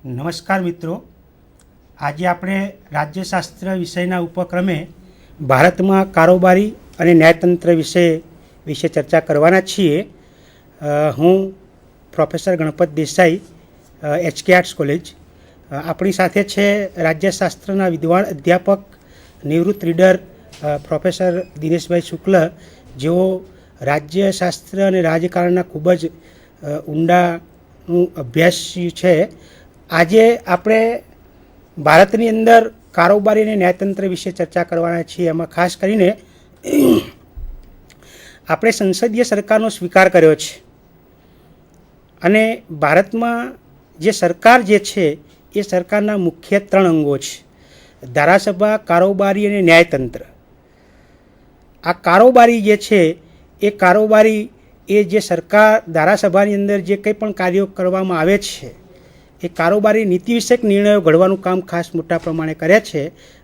નમસ્કાર મિત્રો, આજે આપણે રાજ્યશાસ્ત્ર વિષયના ઉપક્રમે ભારતમાં કારોબારી અને ન્યાયતંત્ર વિશે ચર્ચા કરવાના છીએ. હું professor Ganpat Desai, HK arts college. આપણી સાથે છે રાજ્યશાસ્ત્રના વિદ્વાન અધ્યાપક નિવૃત્ત રીડર પ્રોફેસર દિનેશભાઈ શુક્લ, જેઓ રાજ્યશાસ્ત્ર અને રાજકારણના ખૂબ જ ઊંડાનું અભ્યાસી છે. આજે આપણે ભારતની અંદર કારોબારી અને ન્યાયતંત્ર વિશે ચર્ચા કરવાના છીએ. એમાં ખાસ કરીને આપણે સંસદીય સરકારનો સ્વીકાર કર્યો છે અને ભારતમાં જે સરકાર જે છે એ સરકારના મુખ્ય 3 અંગો છે: ધારાસભા, કારોબારી અને ન્યાયતંત્ર. આ કારોબારી જે છે એ કારોબારી એ જે સરકાર ધારાસભાની અંદર જે કંઈ પણ કાર્યો કરવામાં આવે છે એ કારોબારી નીતિ વિષયક નિર્ણયો ઘડવાનું કામ ખાસ મોટા પ્રમાણે કરે છે.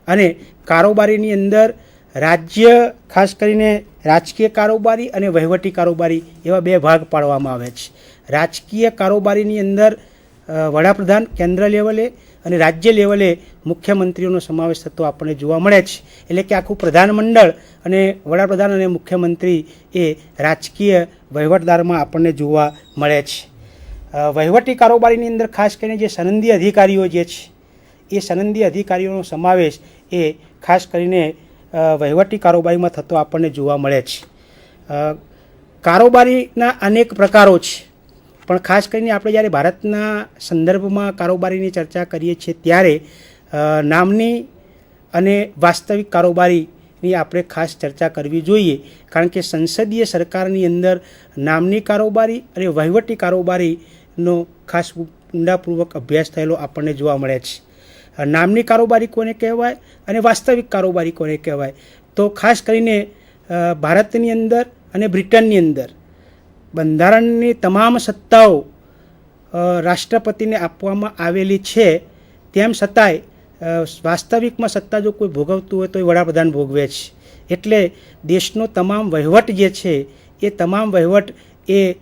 અને કારોબારીની અંદર રાજ્ય, ખાસ કરીને રાજકીય કારોબારી અને વહીવટી કારોબારી એવા 2 ભાગ પાડવામાં આવે છે. રાજકીય કારોબારીની અંદર વડાપ્રધાન કેન્દ્ર લેવલે અને રાજ્ય લેવલે મુખ્યમંત્રીઓનો સમાવેશ થતો આપણને જોવા મળે છે. એટલે કે આખું પ્રધાનમંડળ અને વડાપ્રધાન અને મુખ્યમંત્રી એ રાજકીય વહીવટદારમાં આપણને જોવા મળે છે. વહીવટી કારોબારીની અંદર ખાસ કરીને જે સનંદી અધિકારીઓ જે છે એ સનંદી અધિકારીઓનો સમાવેશ એ ખાસ કરીને વહીવટી કારોબારીમાં થતો આપણને જોવા મળે છે. કારોબારીના અનેક પ્રકારો છે, પણ ખાસ કરીને આપણે જ્યારે ભારતના સંદર્ભમાં કારોબારીની ચર્ચા કરીએ છીએ ત્યારે નામની અને વાસ્તવિક કારોબારીની આપણે ખાસ ચર્ચા કરવી જોઈએ. કારણ કે સંસદીય સરકારની અંદર નામની કારોબારી અને વહીવટી કારોબારીનો ખાસ ઊંડાપૂર્વક અભ્યાસ થયેલો આપણને જોવા મળે છે. નામની કારોબારી કોને કહેવાય અને વાસ્તવિક કારોબારી કોને કહેવાય, તો ખાસ કરીને ભારતની અંદર અને બ્રિટનની અંદર બંધારણની તમામ સત્તાઓ રાષ્ટ્રપતિને આપવામાં આવેલી છે. તેમ છતાંય વાસ્તવિકમાં સત્તા જો કોઈ ભોગવતું હોય તો એ વડાપ્રધાન ભોગવે છે. એટલે દેશનો તમામ વહીવટ જે છે એ તમામ વહીવટ એ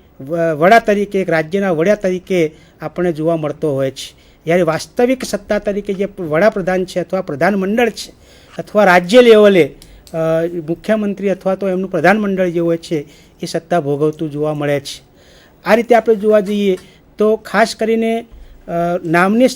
વડા તરીકે, એક રાજ્યના વડા તરીકે આપણને જોવા મળતો હોય છે. જ્યારે વાસ્તવિક સત્તા તરીકે જે વડાપ્રધાન છે અથવા પ્રધાનમંડળ છે અથવા રાજ્ય લેવલે મુખ્યમંત્રી અથવા તો એમનું પ્રધાનમંડળ જે હોય છે એ સત્તા ભોગવતું જોવા મળે છે. આ રીતે આપણે જોવા જઈએ તો ખાસ કરીને નામની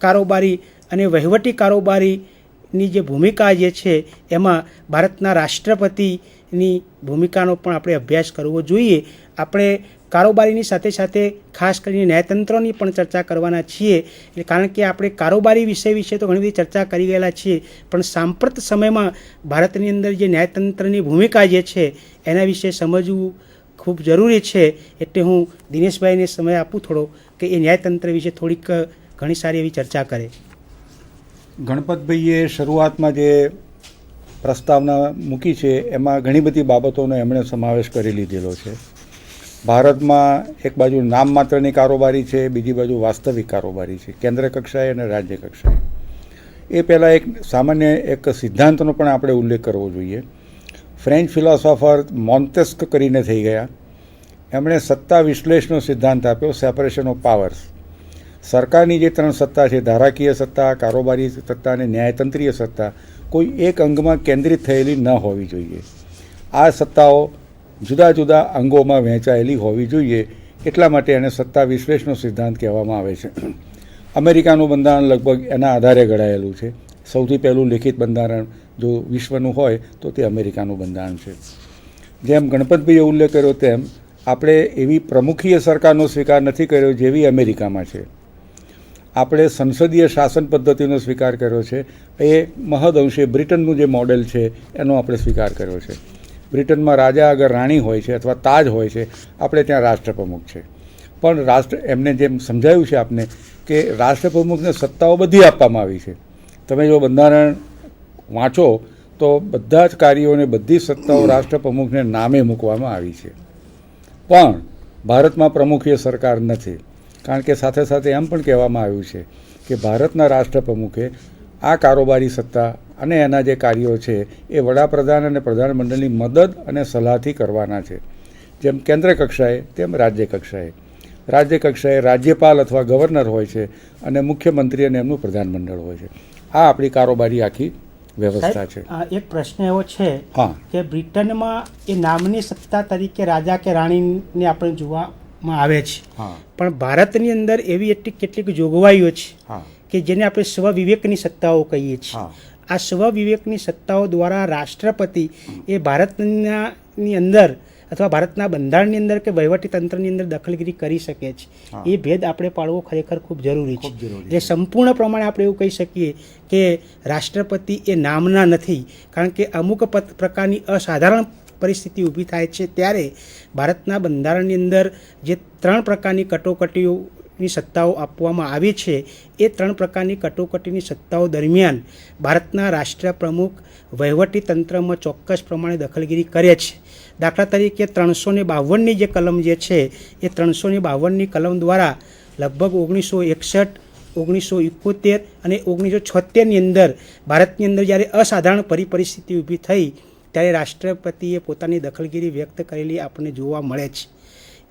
કારોબારી અને વહીવટી કારોબારીની જે ભૂમિકા જે છે એમાં ભારતના રાષ્ટ્રપતિની ભૂમિકાનો પણ આપણે અભ્યાસ કરવો જોઈએ. આપણે કારોબારીની સાથે સાથે ખાસ કરીને ન્યાયતંત્રની પણ ચર્ચા કરવાના છીએ. કારણ કે આપણે કારોબારી વિશે તો ઘણી બધી ચર્ચા કરી ગયેલા છીએ, પણ સાંપ્રત સમયમાં ભારતની અંદર જે ન્યાયતંત્રની ભૂમિકા જે છે એના વિશે સમજવું ખૂબ જરૂરી છે. એટલે હું દિનેશભાઈને સમય આપું થોડો કે એ ન્યાયતંત્ર વિશે થોડીક ઘણી સારી એવી ચર્ચા કરે. ગણપતભાઈએ શરૂઆતમાં જે પ્રસ્તાવના મૂકી છે એમાં ઘણી બધી બાબતોનો એમણે સમાવેશ કરી લીધેલો છે. ભારતમાં એક બાજુ નામ માત્રની કારોબારી છે, બીજી બાજુ વાસ્તવિક કારોબારી છે, કેન્દ્ર કક્ષાએ અને રાજ્ય કક્ષાએ. એ પહેલાં એક સામાન્ય એક સિદ્ધાંતનો પણ આપણે ઉલ્લેખ કરવો જોઈએ. ફ્રેન્ચ ફિલોસોફર મોન્ટેસ્ક કરીને થઈ ગયા, એમણે સત્તા વિશ્લેષણનો સિદ્ધાંત આપ્યો, સેપરેશન ઓફ પાવર્સ. સરકારની જે 3 સત્તા છે, ધારાકીય સત્તા, કારોબારી સત્તા અને ન્યાયતંત્રીય સત્તા, કોઈ એક અંગમાં કેન્દ્રિત થયેલી ન હોવી જોઈએ. આ સત્તાઓ જુદા જુદા અંગોમાં વહેંચાયેલી હોવી જોઈએ. એટલા માટે એને સત્તા વિશ્લેષણનો સિદ્ધાંત કહેવામાં આવે છે. અમેરિકાનું બંધારણ લગભગ એના આધારે ઘડાયેલું છે. સૌથી પહેલું લિખિત બંધારણ જો વિશ્વનું હોય તો તે અમેરિકાનું બંધારણ છે. જેમ ગણપતભાઈએ ઉલ્લેખ કર્યો તેમ આપણે એવી પ્રમુખીય સરકારનો સ્વીકાર નથી કર્યો જેવી અમેરિકામાં છે. આપણે સંસદીય શાસન પદ્ધતિનો સ્વીકાર કર્યો છે. એ મહદઅંશે બ્રિટનનું જે મોડેલ છે એનો આપણે સ્વીકાર કર્યો છે. બ્રિટનમાં રાજા અગર રાણી હોય છે અથવા તાજ હોય છે, આપણે ત્યાં રાષ્ટ્રપ્રમુખ છે. પણ એમને જેમ સમજાયું છે આપને કે રાષ્ટ્રપ્રમુખને સત્તાઓ બધી આપવામાં આવી છે. તમે જો બંધારણ વાંચો તો બધા જ કાર્યોને, બધી સત્તાઓ રાષ્ટ્રપ્રમુખને નામે મૂકવામાં આવી છે. પણ ભારતમાં પ્રમુખીય સરકાર નથી. કારણ કે સાથે સાથે એમ પણ કહેવામાં આવ્યું છે કે ભારતના રાષ્ટ્રપ્રમુખે આ કારોબારી સત્તા અને એના જે કાર્યો છે એ વડાપ્રધાન અને પ્રધાનમંડળની મદદ અને સલાહથી કરવાના છે. જેમ કેન્દ્ર કક્ષાએ તેમ રાજ્ય કક્ષાએ. રાજ્ય કક્ષાએ રાજ્યપાલ અથવા ગવર્નર હોય છે અને મુખ્યમંત્રી અને એમનું પ્રધાનમંડળ હોય છે. આ આપણી કારોબારી આખી વ્યવસ્થા છે. સાહેબ, એક પ્રશ્ન એવો છે હા. કે બ્રિટનમાં એ નામની સત્તા તરીકે રાજા કે રાણીને આપણે જોવામાં આવે છે, હા પણ ભારતની અંદર એવી એટલી કેટલીક જોગવાઈઓ છે હા કે જેને આપણે સ્વવિવેકની સત્તાઓ કહીએ છીએ. હા આ સ્વવિવેકની સત્તાઓ દ્વારા રાષ્ટ્રપતિ એ ભારતની અંદર અથવા ભારતના બંધારણની અંદર કે વહીવટી તંત્રની અંદર દખલગીરી કરી શકે છે. હા. એ ભેદ આપણે પાળવો ખરેખર ખૂબ જરૂરી છે. ખૂબ જરૂરી એટલે સંપૂર્ણ પ્રમાણે આપણે એવું કહી શકીએ કે રાષ્ટ્રપતિ એ નામના નથી, કારણ કે અમુક પ્રકારની અસાધારણ પરિસ્થિતિ ઊભી થાય છે ત્યારે ભારતના બંધારણની અંદર જે 3 પ્રકારની કટોકટીઓની સત્તાઓ આપવામાં આવી છે એ 3 પ્રકારની કટોકટીની સત્તાઓ દરમિયાન ભારતના રાષ્ટ્રપ્રમુખ વહીવટી તંત્રમાં ચોક્કસ પ્રમાણે દખલગીરી કરે છે. દાખલા તરીકે 352ની જે કલમ જે છે એ 352ની કલમ દ્વારા લગભગ 1961, 1971 અને 1976ની અંદર ભારતની અંદર જ્યારે અસાધારણ પરિસ્થિતિ ઊભી થઈ ત્યારે રાષ્ટ્રપતિએ પોતાની દખલગીરી વ્યક્ત કરેલી આપણને જોવા મળે છે.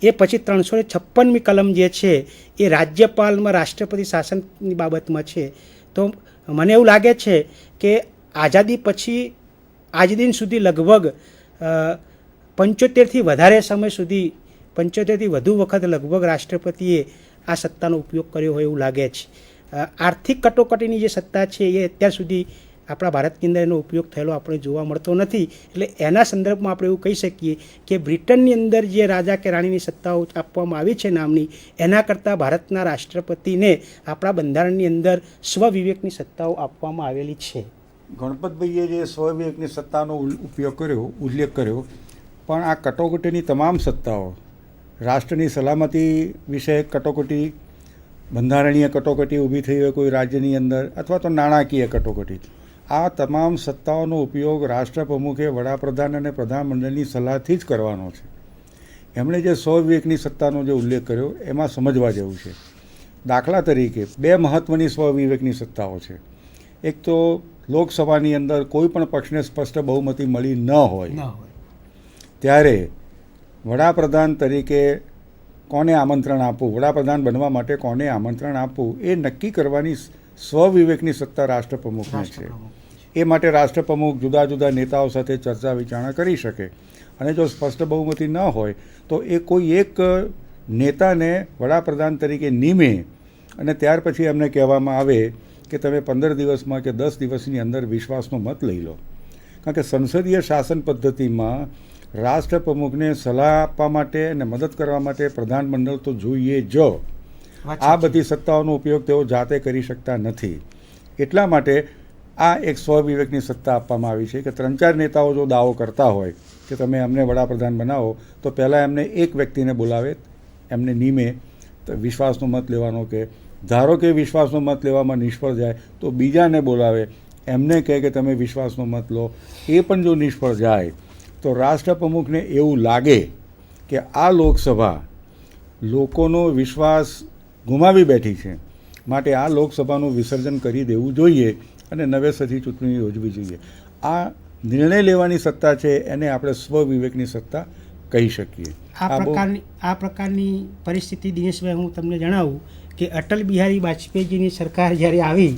એ પછી 356મી કલમ જે છે એ રાજ્યપાલમાં રાષ્ટ્રપતિ શાસનની બાબતમાં છે. તો મને એવું લાગે છે કે આઝાદી પછી આજ દિન સુધી લગભગ 75થી વધારે સમય સુધી 75થી વધુ વખત લગભગ રાષ્ટ્રપતિએ આ સત્તાનો ઉપયોગ કર્યો હોય એવું લાગે છે. આર્થિક કટોકટીની જે સત્તા છે એ અત્યાર સુધી આપણા ભારતની અંદર એનો ઉપયોગ થયેલો આપણે જોવા મળતો નથી. એટલે એના સંદર્ભમાં આપણે એવું કહી શકીએ કે બ્રિટનની અંદર જે રાજા કે રાણીની સત્તાઓ આપવામાં આવી છે નામની, એના કરતાં ભારતના રાષ્ટ્રપતિને આપણા બંધારણની અંદર સ્વવિવેકની સત્તાઓ આપવામાં આવેલી છે. ગણપતભાઈએ જે સ્વવિવેકની સત્તાનો ઉપયોગ કર્યો, ઉલ્લેખ કર્યો, પણ આ કટોકટીની તમામ સત્તાઓ, રાષ્ટ્રની સલામતી વિષયક કટોકટી, બંધારણીય કટોકટી ઊભી થઈ હોય કોઈ રાજ્યની અંદર, અથવા તો નાણાકીય કટોકટી, આ તમામ સત્તાઓનો ઉપયોગ રાષ્ટ્રપ્રમુખે વડાપ્રધાન અને પ્રધાનમંડળની સલાહથી જ કરવાનો છે. એમણે જે સ્વવિવેકની સત્તાનો જે ઉલ્લેખ કર્યો એમાં સમજવા જેવું છે. દાખલા તરીકે 2 મહત્ત્વની સ્વવિવેકની સત્તાઓ છે. એક તો લોકસભાની અંદર કોઈ પણ પક્ષને સ્પષ્ટ બહુમતી મળી ન હોય ત્યારે વડાપ્રધાન તરીકે કોને આમંત્રણ આપવું, વડાપ્રધાન બનવા માટે કોને આમંત્રણ આપવું એ નક્કી કરવાની સ્વવિવેકની સત્તા રાષ્ટ્રપ્રમુખને છે. એ માટે રાષ્ટ્રપ્રમુખ જુદા જુદા નેતાઓ સાથે ચર્ચા વિચારણા કરી શકે, અને જો સ્પષ્ટ બહુમતી ન હોય તો એ કોઈ એક નેતાને વડાપ્રધાન તરીકે નિમે અને ત્યાર પછી એમને કહેવામાં આવે કે તમે 15 દિવસમાં કે 10 દિવસની અંદર વિશ્વાસનો મત લઈ લો. કારણ કે સંસદીય શાસન પદ્ધતિમાં રાષ્ટ્રપ્રમુખને સલાહ આપવા માટે અને મદદ કરવા માટે પ્રધાનમંડળ તો જોઈએ જ. આ બધી સત્તાઓનો ઉપયોગ તેઓ જાતે કરી શકતા નથી. એટલા માટે આ એક સ્વવિવેકની સત્તા આપવામાં આવી છે કે 3-4 નેતાઓ જો દાવો કરતા હોય કે તમે અમને વડાપ્રધાન બનાવો તો પહેલાં એમને એક વ્યક્તિને બોલાવે, એમને નિમે વિશ્વાસનો મત લેવાનો, કે ધારો કે વિશ્વાસનો મત લેવામાં નિષ્ફળ જાય તો બીજાને બોલાવે, એમને કહે કે તમે વિશ્વાસનો મત લો. એ પણ જો નિષ્ફળ જાય તો રાષ્ટ્રપ્રમુખને એવું લાગે કે આ લોકસભા લોકોનો વિશ્વાસ ગુમાવી બેઠી છે, માટે આ લોકસભાનું વિસર્જન કરી દેવું જોઈએ અને નવેસરથી ચૂંટણી યોજવી જોઈએ. આ નિર્ણય લેવાની સત્તા છે એને આપણે સ્વવિવેકની સત્તા કહી શકીએ. આ પ્રકારની પરિસ્થિતિ દિનેશભાઈ હું તમને જણાવું કે અટલ બિહારી વાજપેયીજીની સરકાર જ્યારે આવી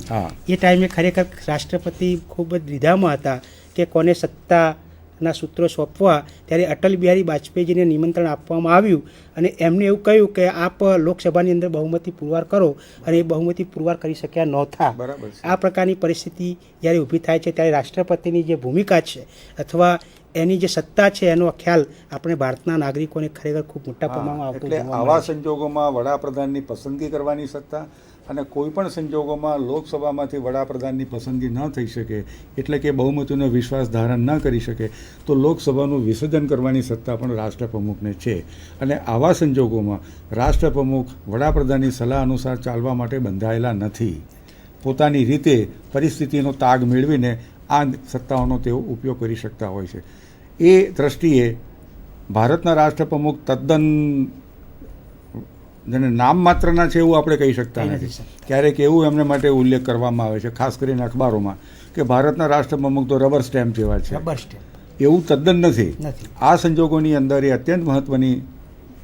એ ટાઈમે ખરેખર રાષ્ટ્રપતિ ખૂબ જ દ્વિધામાં હતા કે કોને સત્તાના સૂત્રો સોંપવા. ત્યારે અટલ બિહારી વાજપેયીજીને નિમંત્રણ આપવામાં આવ્યું અને એમને એવું કહ્યું કે આપ લોકસભાની અંદર બહુમતી પુરવાર કરો, અને એ બહુમતી પુરવાર કરી શક્યા નહોતા. આ પ્રકારની પરિસ્થિતિ જ્યારે ઊભી થાય છે ત્યારે રાષ્ટ્રપતિની જે ભૂમિકા છે અથવા એની જે સત્તા છે એનો ખ્યાલ આપણે ભારતના નાગરિકોને ખરેખર ખૂબ મોટા પ્રમાણમાં આવતો એટલે આવા સંજોગોમાં વડાપ્રધાનની પસંદગી કરવાની સત્તા, અને કોઈ પણ સંજોગોમાં લોકસભામાંથી વડાપ્રધાનની પસંદગી ન થઈ શકે, એટલે કે બહુમતીનો વિશ્વાસ ધારણ ન કરી શકે, તો લોકસભાનું વિસર્જન કરવાની સત્તા પણ રાષ્ટ્રપ્રમુખને છે. અને આવા સંજોગોમાં રાષ્ટ્રપ્રમુખ વડાપ્રધાનની સલાહ અનુસાર ચાલવા માટે બંધાયેલા નથી. પોતાની રીતે પરિસ્થિતિનો તાગ મેળવીને આ સત્તાઓનો તેઓ ઉપયોગ કરી શકતા હોય છે. એ દ્રષ્ટિએ ભારતના રાષ્ટ્રપ્રમુખ તદ્દન જેને નામ માત્રના છે એવું આપણે કહી શકતા નથી. ક્યારેક એવું એમને માટે ઉલ્લેખ કરવામાં આવે છે, ખાસ કરીને અખબારોમાં, કે ભારતના રાષ્ટ્રપ્રમુખ તો રબર સ્ટેમ્પ જેવા છે. એવું તદ્દન નથી. આ સંજોગોની અંદર એ અત્યંત મહત્ત્વની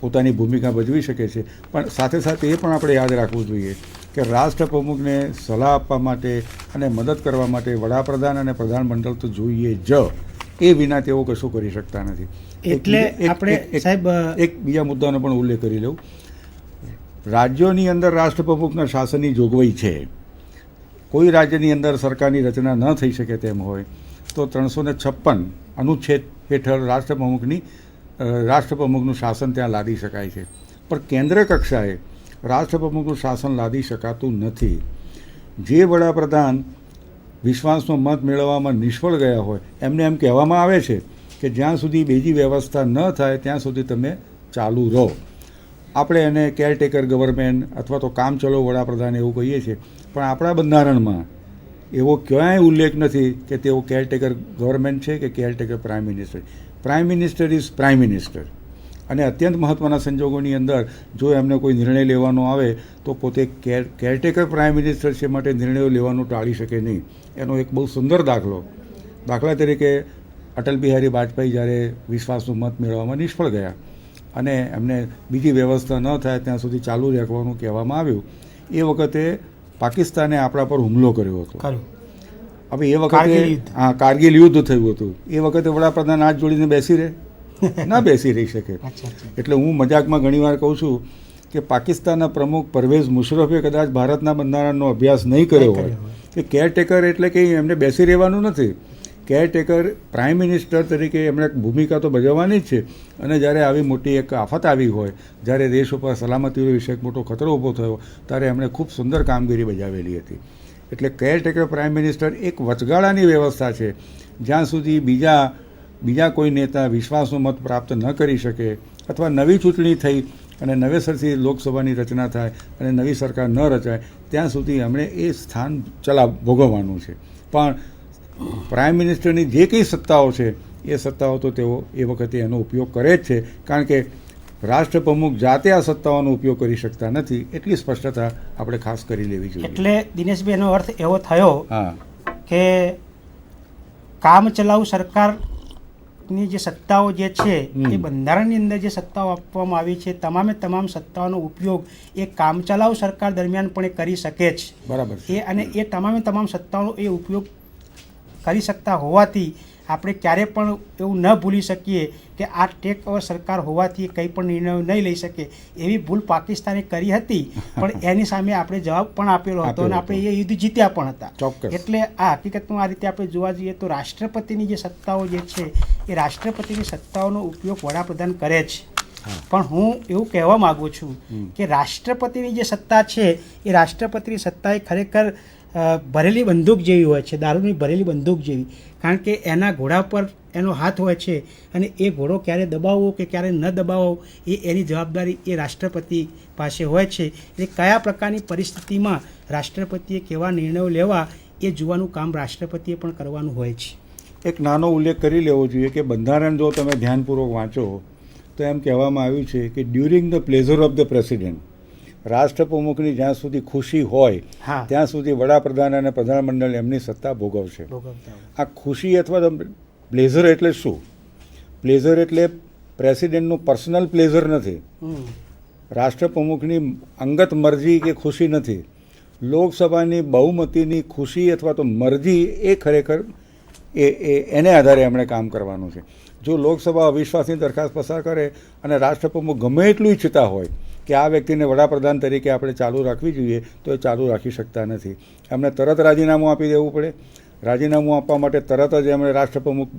પોતાની ભૂમિકા ભજવી શકે છે. પણ સાથે સાથે એ પણ આપણે યાદ રાખવું જોઈએ કે રાષ્ટ્રપ્રમુખને સલાહ આપવા માટે અને મદદ કરવા માટે વડાપ્રધાન અને પ્રધાનમંડળ તો જોઈએ જ, એ વિના તેઓ કશું કરી શકતા નથી. એટલે આપણે સાહેબ એક બીજા મુદ્દાનો પણ ઉલ્લેખ કરી લઉં. રાજ્યોની અંદર રાષ્ટ્રપ્રમુખના શાસનની જોગવાઈ છે. કોઈ રાજ્યની અંદર સરકારની રચના ન થઈ શકે તેમ હોય તો 356 અનુચ્છેદ હેઠળ રાષ્ટ્રપ્રમુખનું શાસન ત્યાં લાદી શકાય છે. પણ કેન્દ્ર કક્ષાએ રાષ્ટ્રપ્રમુખનું શાસન લાદી શકાતું નથી. જે વડાપ્રધાન વિશ્વાસનો મત મેળવવામાં નિષ્ફળ ગયા હોય એમને એમ કહેવામાં આવે છે કે જ્યાં સુધી બીજી વ્યવસ્થા ન થાય ત્યાં સુધી તમે ચાલુ રહો. આપણે એને કેરટેકર ગવર્મેન્ટ અથવા તો કામચલો વડાપ્રધાન એવું કહીએ છીએ, પણ આપણા બંધારણમાં એવો ક્યાંય ઉલ્લેખ નથી કે તેઓ કેરટેકર ગવર્મેન્ટ છે કે caretaker prime minister. Prime minister is prime minister. અને અત્યંત મહત્ત્વના સંજોગોની અંદર જો એમને કોઈ નિર્ણય લેવાનો આવે તો પોતે કેરટેકર પ્રાઇમ મિનિસ્ટર છે માટે નિર્ણયો લેવાનું ટાળી શકે નહીં. એનો એક બહુ સુંદર દાખલા તરીકે અટલ બિહારી વાજપેયી જ્યારે વિશ્વાસનું મત મેળવવામાં નિષ્ફળ ગયા અને એમને બીજી વ્યવસ્થા ન થાય ત્યાં સુધી ચાલુ રાખવાનું કહેવામાં આવ્યું, એ વખતે પાકિસ્તાને આપણા પર હુમલો કર્યો હતો. હવે એ વખતે કારગિલ યુદ્ધ થયું હતું. એ વખતે વડાપ્રધાન હાથ જોડીને બેસી રહે? ના બેસી રહી શકે. એટલે હું મજાકમાં ઘણીવાર કહું છું કે પાકિસ્તાનના પ્રમુખ પરવેઝ મુશરફે કદાચ ભારતના બંધારણનો અભ્યાસ નહીં કર્યો હોય કે કેરટેકર એટલે કે એમને બેસી રહેવાનું નથી. કેરટેકર પ્રાઇમ મિનિસ્ટર તરીકે એમણે ભૂમિકા તો ભજવવાની જ છે. અને જ્યારે આવી મોટી એક આફત આવી હોય, જ્યારે દેશ ઉપર સલામતીનો વિશે એક મોટો ખતરો ઊભો થયો, ત્યારે એમણે ખૂબ સુંદર કામગીરી બજાવેલી હતી. એટલે કેરટેકર પ્રાઇમ મિનિસ્ટર એક વચગાળાની વ્યવસ્થા છે. જ્યાં સુધી બીજા કોઈ નેતા વિશ્વાસનો મત પ્રાપ્ત ન કરી શકે અથવા નવી ચૂંટણી થઈ અને નવેસરથી લોકસભાની રચના થાય અને નવી સરકાર ન રચાય ત્યાં સુધી એમણે એ સ્થાન ભોગવવાનું છે. પણ પ્રાઇમ મિનિસ્ટરની જે કંઈ સત્તાઓ છે એ સત્તાઓ તો તેઓ એ વખતે એનો ઉપયોગ કરે જ છે, કારણ કે રાષ્ટ્રપ્રમુખ જાતે આ સત્તાઓનો ઉપયોગ કરી શકતા નથી. એટલી સ્પષ્ટતા આપણે ખાસ કરી લેવી જોઈએ. એટલે દિનેશભાઈ એનો અર્થ એવો થયો હા કે કામચલાઉ સરકારની જે સત્તાઓ જે છે એ બંધારણની અંદર જે સત્તાઓ આપવામાં આવી છે તમામ સત્તાઓનો ઉપયોગ એ કામચલાઉ સરકાર દરમિયાન પણ એ કરી શકે છે. બરાબર છે. અને એ તમામ સત્તાઓનો એ ઉપયોગ કરી શકતા હોવાથી આપણે ક્યારે પણ એવું ન ભૂલી શકીએ કે આ ટેક ઓવર સરકાર હોવાથી કંઈ પણ નિર્ણયો નહીં લઈ શકે. એવી ભૂલ પાકિસ્તાને કરી હતી, પણ એની સામે આપણે જવાબ પણ આપેલો હતો અને આપણે એ યુદ્ધ જીત્યા પણ હતા. એટલે આ હકીકતમાં આ રીતે આપણે જોવા જઈએ તો રાષ્ટ્રપતિની જે સત્તાઓ જે છે એ રાષ્ટ્રપતિની સત્તાઓનો ઉપયોગ વડાપ્રધાન કરે છે. પણ હું એવું કહેવા માગું છું કે રાષ્ટ્રપતિની જે સત્તા છે એ રાષ્ટ્રપતિની સત્તા એ ખરેખર ભરેલી બંદૂક જેવી હોય છે, દારૂની ભરેલી બંદૂક જેવી. કારણ કે એના ઘોડા પર એનો હાથ હોય છે અને એ ઘોડો ક્યારે દબાવવો કે ક્યારે ન દબાવવો એ એની જવાબદારી એ રાષ્ટ્રપતિ પાસે હોય છે. એટલે કયા પ્રકારની પરિસ્થિતિમાં રાષ્ટ્રપતિએ કેવા નિર્ણયો લેવા એ જોવાનું કામ રાષ્ટ્રપતિએ પણ કરવાનું હોય છે. એક નાનો ઉલ્લેખ કરી લેવો જોઈએ કે બંધારણ જો તમે ધ્યાનપૂર્વક વાંચો તો એમ કહેવામાં આવ્યું છે કે during the pleasure of the president, રાષ્ટ્રપ્રમુખની જ્યાં સુધી ખુશી હોય ત્યાં સુધી વડાપ્રધાન અને પ્રધાનમંડળ એમની સત્તા ભોગવશે. આ ખુશી અથવા પ્લેઝર એટલે શું? પ્લેઝર એટલે પ્રેસિડેન્ટનું પર્સનલ પ્લેઝર નથી, રાષ્ટ્રપ્રમુખની અંગત મરજી કે ખુશી નથી. લોકસભાની બહુમતીની ખુશી અથવા તો મરજી એ ખરેખર એને આધારે એમણે કામ કરવાનું છે. જો લોકસભા અવિશ્વાસની દરખાસ્ત પસાર કરે અને રાષ્ટ્રપ્રમુખ ગમે એટલું ઈચ્છતા હોય કે આ વ્યક્તિને વડાપ્રધાન તરીકે આપણે ચાલુ રાખવી જોઈએ તો એ ચાલુ રાખી શકતા નથી. એમને તરત રાજીનામું આપી દેવું પડે. રાજીનામું આપવા માટે તરત જ એમણે રાષ્ટ્રપ્રમુખ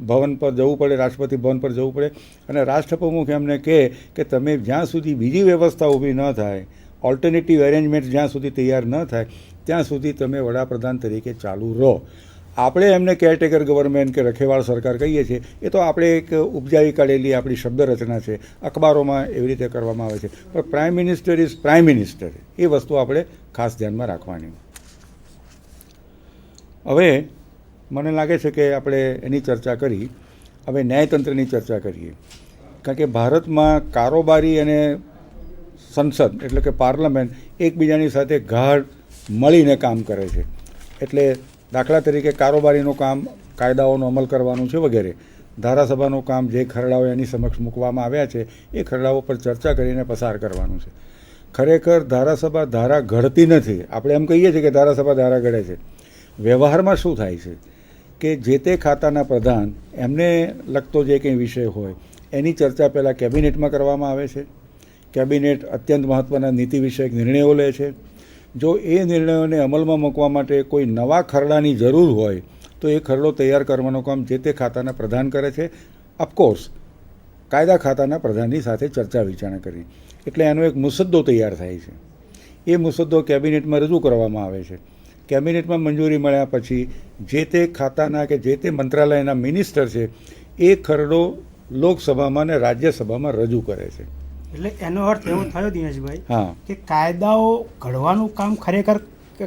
ભવન પર જવું પડે, રાષ્ટ્રપતિ ભવન પર જવું પડે અને રાષ્ટ્રપ્રમુખ એમને કહે કે તમે જ્યાં સુધી બીજી વ્યવસ્થા ઊભી ન થાય, ઓલ્ટરનેટિવ એરેન્જમેન્ટ જ્યાં સુધી તૈયાર ન થાય ત્યાં સુધી તમે વડાપ્રધાન તરીકે ચાલુ રહો. આપણે એમને કેરટેકર ગવર્મેન્ટ કે રખેવાળ સરકાર કહીએ છીએ, એ તો આપણે એક ઉપજાવી કાઢેલી આપણી શબ્દ રચના છે, અખબારોમાં એવી રીતે કરવામાં આવે છે. પણ prime minister is prime minister, એ વસ્તુ આપણે ખાસ ધ્યાનમાં રાખવાની. હવે મને લાગે છે કે આપણે એની ચર્ચા કરી, હવે ન્યાયતંત્રની ચર્ચા કરીએ. કારણ કે ભારતમાં કારોબારી અને સંસદ એટલે કે પાર્લામેન્ટ એકબીજાની સાથે ગાઢ મળીને કામ કરે છે. એટલે દાખલા તરીકે કારોબારીનું કામ કાયદાઓનો અમલ કરવાનું છે વગેરે. ધારાસભાનું કામ જે ખરડાઓ એની સમક્ષ મૂકવામાં આવ્યા છે એ ખરડાઓ પર ચર્ચા કરીને પસાર કરવાનું છે. ખરેખર ધારાસભા ધારા ઘડતી નથી. આપણે એમ કહીએ છીએ કે ધારાસભા ધારા ઘડે છે. વ્યવહારમાં શું થાય છે કે જે તે ખાતાના પ્રધાન એમને લગતો જે કંઈ વિષય હોય એની ચર્ચા પહેલાં કેબિનેટમાં કરવામાં આવે છે. કેબિનેટ અત્યંત મહત્ત્વના નીતિ વિષયક નિર્ણયો લે છે. જો એ નિર્ણયોને અમલમાં મૂકવા માટે કોઈ નવા ખરડાની જરૂર હોય તો એ ખરડો તૈયાર કરવાનું કામ જે તે ખાતાના પ્રધાન કરે છે. ઓફકોર્સ કાયદા ખાતાના પ્રધાનની સાથે ચર્ચા વિચારણા કરી એટલે એનો એક મુસદ્દો તૈયાર થાય છે. એ મુસદ્દો કેબિનેટમાં રજૂ કરવામાં આવે છે. કેબિનેટમાં મંજૂરી મળ્યા પછી જે તે ખાતાના કે જે તે મંત્રાલયના મિનિસ્ટર છે એ ખરડો લોકસભામાં અને રાજ્યસભામાં રજૂ કરે છે. એટલે એનો અર્થ એવો થયો દિનેશભાઈ હા, કે કાયદાઓ ઘડવાનું કામ ખરેખર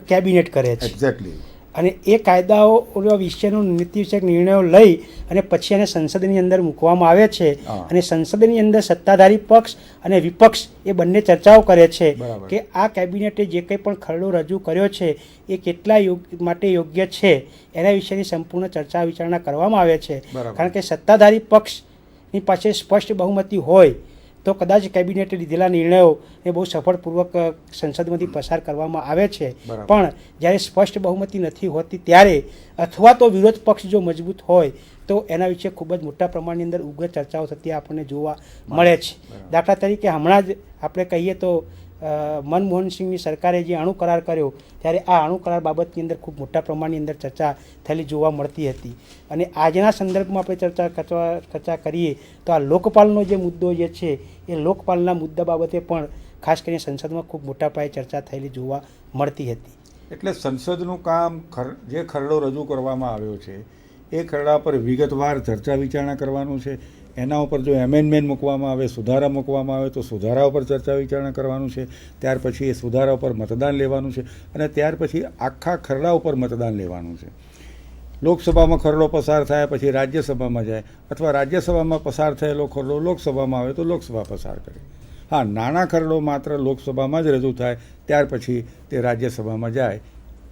કેબિનેટ કરે છે એક્ઝેક્ટલી. અને એ કાયદાઓ વિશેનો નીતિ વિષયક નિર્ણયો લઈ અને પછી એને સંસદની અંદર મૂકવામાં આવે છે. હા. અને સંસદની અંદર સત્તાધારી પક્ષ અને વિપક્ષ એ બંને ચર્ચાઓ કરે છે બરાબર. કે આ કેબિનેટે જે કંઈ પણ ખરડો રજૂ કર્યો છે એ કેટલા માટે યોગ્ય છે એના વિશેની સંપૂર્ણ ચર્ચા વિચારણા કરવામાં આવે છે. બરાબર. કારણ કે સત્તાધારી પક્ષની પાસે સ્પષ્ટ બહુમતી હોય તો કદાચ કેબિનેટે લીધેલા નિર્ણયો એ બહુ સફળપૂર્વક સંસદમાંથી પસાર કરવામાં આવે છે. બરાબર. પણ જ્યારે સ્પષ્ટ બહુમતી નથી હોતી ત્યારે અથવા તો વિરોધ પક્ષ જો મજબૂત હોય તો એના વિશે ખૂબ જ મોટા પ્રમાણની અંદર ઉગ્ર ચર્ચાઓ થતી આપણને જોવા મળે છે. દાખલા તરીકે હમણાં જ આપણે કહીએ તો મનમોહન સિંહની સરકારે જે અણુ કરાર કર્યો ત્યારે આ અણુ કરાર બાબતની અંદર ખૂબ મોટા પ્રમાણની અંદર ચર્ચા થયેલી જોવા મળતી હતી. અને આજના સંદર્ભમાં આપણે ચર્ચા કરીએ તો આ લોકપાલનો જે મુદ્દો જે છે એ લોકપાલના મુદ્દા બાબતે પણ ખાસ કરીને સંસદમાં ખૂબ મોટા પાયે ચર્ચા થયેલી જોવા મળતી હતી. એટલે સંસદનું કામ જે ખરડો રજૂ કરવામાં આવ્યો છે એ ખરડા પર વિગતવાર ચર્ચા વિચારણા કરવાનું છે. એના ઉપર જો એમેન્ડમેન્ટ મૂકવામાં આવે, સુધારા મૂકવામાં આવે તો સુધારા ઉપર ચર્ચા વિચારણા કરવાનું છે. ત્યાર પછી એ સુધારા ઉપર મતદાન લેવાનું છે અને ત્યાર પછી આખા ખરડા ઉપર મતદાન લેવાનું છે. લોકસભામાં ખરડો પસાર થાય પછી રાજ્યસભામાં જાય અથવા રાજ્યસભામાં પસાર થયેલો ખરડો લોકસભામાં આવે તો લોકસભા પસાર કરે. હા, નાના ખરડો માત્ર લોકસભામાં જ રજૂ થાય ત્યાર પછી તે રાજ્યસભામાં જાય.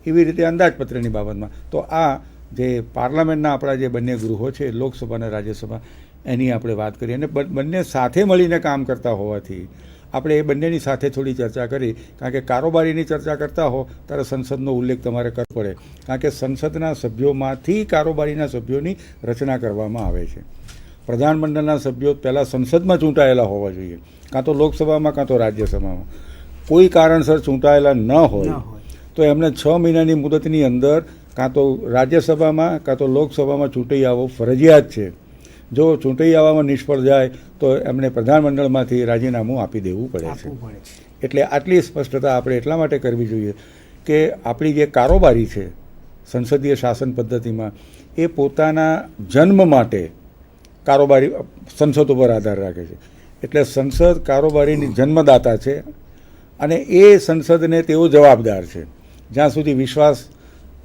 એવી રીતે અંદાજપત્રની બાબતમાં તો આ જે પાર્લામેન્ટના આપણા જે બંને ગૃહો છે લોકસભા અને રાજ્યસભા એની આપણે વાત કરીએ અને બંને સાથે મળીને કામ કરતા હોવાથી આપણે એ બંનેની સાથે થોડી ચર્ચા કરી. કારણ કે કારોબારીની ચર્ચા કરતા હો ત્યારે સંસદનો ઉલ્લેખ તમારે કરવો પડે. કારણ કે સંસદના સભ્યોમાંથી કારોબારીના સભ્યોની રચના કરવામાં આવે છે. પ્રધાનમંડળના સભ્યો પહેલાં સંસદમાં ચૂંટાયેલા હોવા જોઈએ, કાં તો લોકસભામાં કાં તો રાજ્યસભામાં. કોઈ કારણસર ચૂંટાયેલા ન હોય તો એમને 6 મહિનાની મુદતની અંદર કાં તો રાજ્યસભામાં કાં તો લોકસભામાં ચૂંટાઈ આવવો ફરજિયાત છે. જો ચૂંટાઈ આવવામાં નિષ્ફળ જાય તો એમણે પ્રધાનમંડળમાંથી રાજીનામું આપી દેવું પડે છે. એટલે આટલી સ્પષ્ટતા આપણે એટલા માટે કરવી જોઈએ કે આપણી જે કારોબારી છે સંસદીય શાસન પદ્ધતિમાં એ પોતાના જન્મ માટે કારોબારી સંસદ ઉપર આધાર રાખે છે. એટલે સંસદ કારોબારીની જન્મદાતા છે અને એ સંસદને તેઓ જવાબદાર છે. જ્યાં સુધી વિશ્વાસ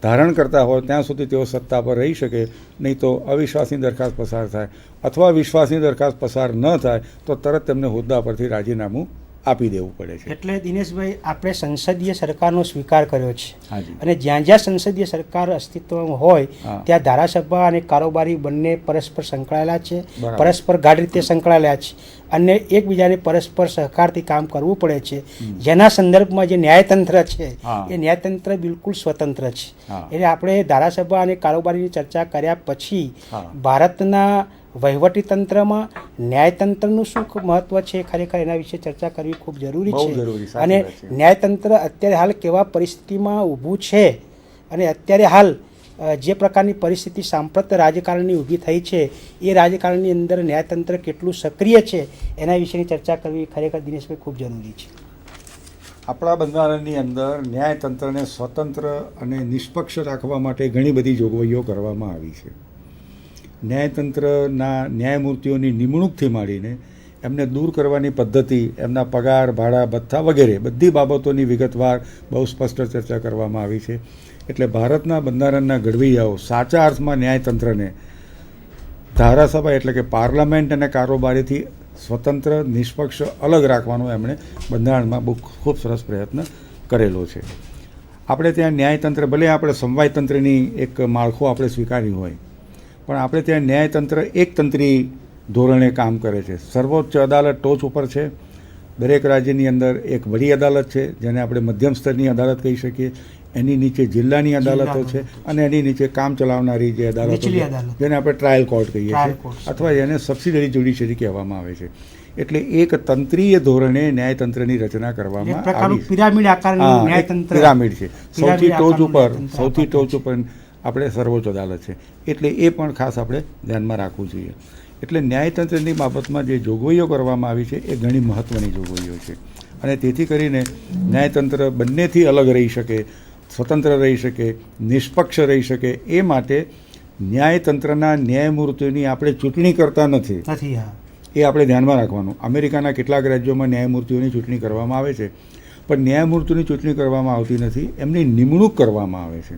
ધારણ કરતા હોય ત્યાં સુધી તેઓ સત્તા પર રહી શકે, નહીં તો અવિશ્વાસની દરખાસ્ત પસાર થાય અથવા વિશ્વાસની દરખાસ્ત પસાર ન થાય તો તરત તેમને હોદ્દા પરથી રાજીનામું આપી દેવું પડે છે. એટલે દિનેશભાઈ આપણે સંસદીય સરકારનો સ્વીકાર કર્યો છે હાજી. અને જ્યાં જ્યાં સંસદીય સરકાર અસ્તિત્વમાં હોય હા. ત્યાં ધારાસભા અને કારોબારી બંને પરસ્પર સંકળાયેલા છે, બરાબર. પરસ્પર ગાઢ રીતે સંકળાયેલા છે અને એકબીજાને પરસ્પર સહકારથી કામ કરવું પડે છે. જેના સંદર્ભમાં જે ન્યાયતંત્ર છે હા. એ ન્યાયતંત્ર બિલકુલ સ્વતંત્ર છે. હા. એટલે આપણે ધારાસભા અને કારોબારીની ચર્ચા કર્યા પછી હા. ભારતના વહીવટી તંત્રમાં ન્યાયતંત્રનું શું મહત્વ છે ખરેખર એના વિશે ચર્ચા કરવી ખૂબ જરૂરી બહુ છે. જરૂરી, સાચી અને વાત છે. ન્યાયતંત્ર અત્યારે હાલ કેવા પરિસ્થિતિમાં ઊભું છે અને અત્યારે હાલ જે પ્રકારની પરિસ્થિતિ સાંપ્રત રાજકારણની ઊભી થઈ છે એ રાજકારણની અંદર ન્યાયતંત્ર કેટલું સક્રિય છે એના વિશેની ચર્ચા કરવી ખરેખર દિનેશભાઈ ખૂબ જરૂરી છે. આપણા બંધારણની અંદર ન્યાયતંત્રને સ્વતંત્ર અને નિષ્પક્ષ રાખવા માટે ઘણી બધી જોગવાઈઓ કરવામાં આવી છે. ન્યાયતંત્રના ન્યાયમૂર્તિઓની નિમણૂકથી માંડીને એમને દૂર કરવાની પદ્ધતિ, એમના પગાર, ભાડા, ભથ્થા વગેરે બધી બાબતોની વિગતવાર બહુ સ્પષ્ટ ચર્ચા કરવામાં આવી છે. એટલે ભારતના બંધારણના ઘડવૈયાઓ સાચા અર્થમાં ન્યાયતંત્રને ધારાસભા એટલે કે પાર્લામેન્ટ અને કારોબારીથી સ્વતંત્ર, નિષ્પક્ષ, અલગ રાખવાનો એમણે બંધારણમાં બહુ ખૂબ સરસ પ્રયત્ન કરેલો છે. આપણે ત્યાં ન્યાયતંત્ર ભલે આપણે સમવાયતંત્રની એક માળખું આપણે સ્વીકાર્યું હોય પણ આપણે ત્યાં ન્યાયતંત્ર એકતંત્રી ધોરણે કામ કરે છે. સર્વોચ્ચ અદાલત ટોચ ઉપર છે. દરેક રાજ્યની અંદર એક વડી અદાલત છે જેને આપણે મધ્યમ સ્તરની અદાલત કહી શકીએ. એની નીચે જિલ્લાની અદાલતો છે અને એની નીચે કામ ચલાવનારી જે અદાલતો નીચલી છે અદાલત. જેને આપણે ટ્રાયલ કોર્ટ કહીએ ટ્રાયલ છીએ કોર્ટ. અથવા જેને સબસિડરી જ્યુડિશરી કહેવામાં આવે છે. એટલે એક તંત્રીય ધોરણે ન્યાયતંત્રની રચના એક કરવામાં પ્રકારનું આવી છે. પિરામિડ આકારનું હા, એક ન્યાયતંત્ર. પિરામિડ છે. સૌથી ટોચ આકારનું ઉપર ન્યાયતંત્ર સૌથી આપવામાં ટોચ ઉપર આપણે સર્વોચ્ચ અદાલત છે. એટલે એ પણ ખાસ આપણે ધ્યાનમાં રાખવું જોઈએ. એટલે ન્યાયતંત્રની બાબતમાં જે જોગવાઈઓ કરવામાં આવી છે એ ઘણી મહત્ત્વની જોગવાઈઓ છે અને તેથી કરીને ન્યાયતંત્ર બંનેથી અલગ રહી શકે, સ્વતંત્ર રહી શકે, નિષ્પક્ષ રહી શકે એ માટે ન્યાયતંત્રના ન્યાયમૂર્તિઓની આપણે ચૂંટણી કરતા નથી. નથી. હા, એ આપણે ધ્યાનમાં રાખવાનું. અમેરિકાના કેટલાક રાજ્યોમાં ન્યાયમૂર્તિઓની ચૂંટણી કરવામાં આવે છે, પણ ન્યાયમૂર્તિની ચૂંટણી કરવામાં આવતી નથી, એમની નિમણૂક કરવામાં આવે છે.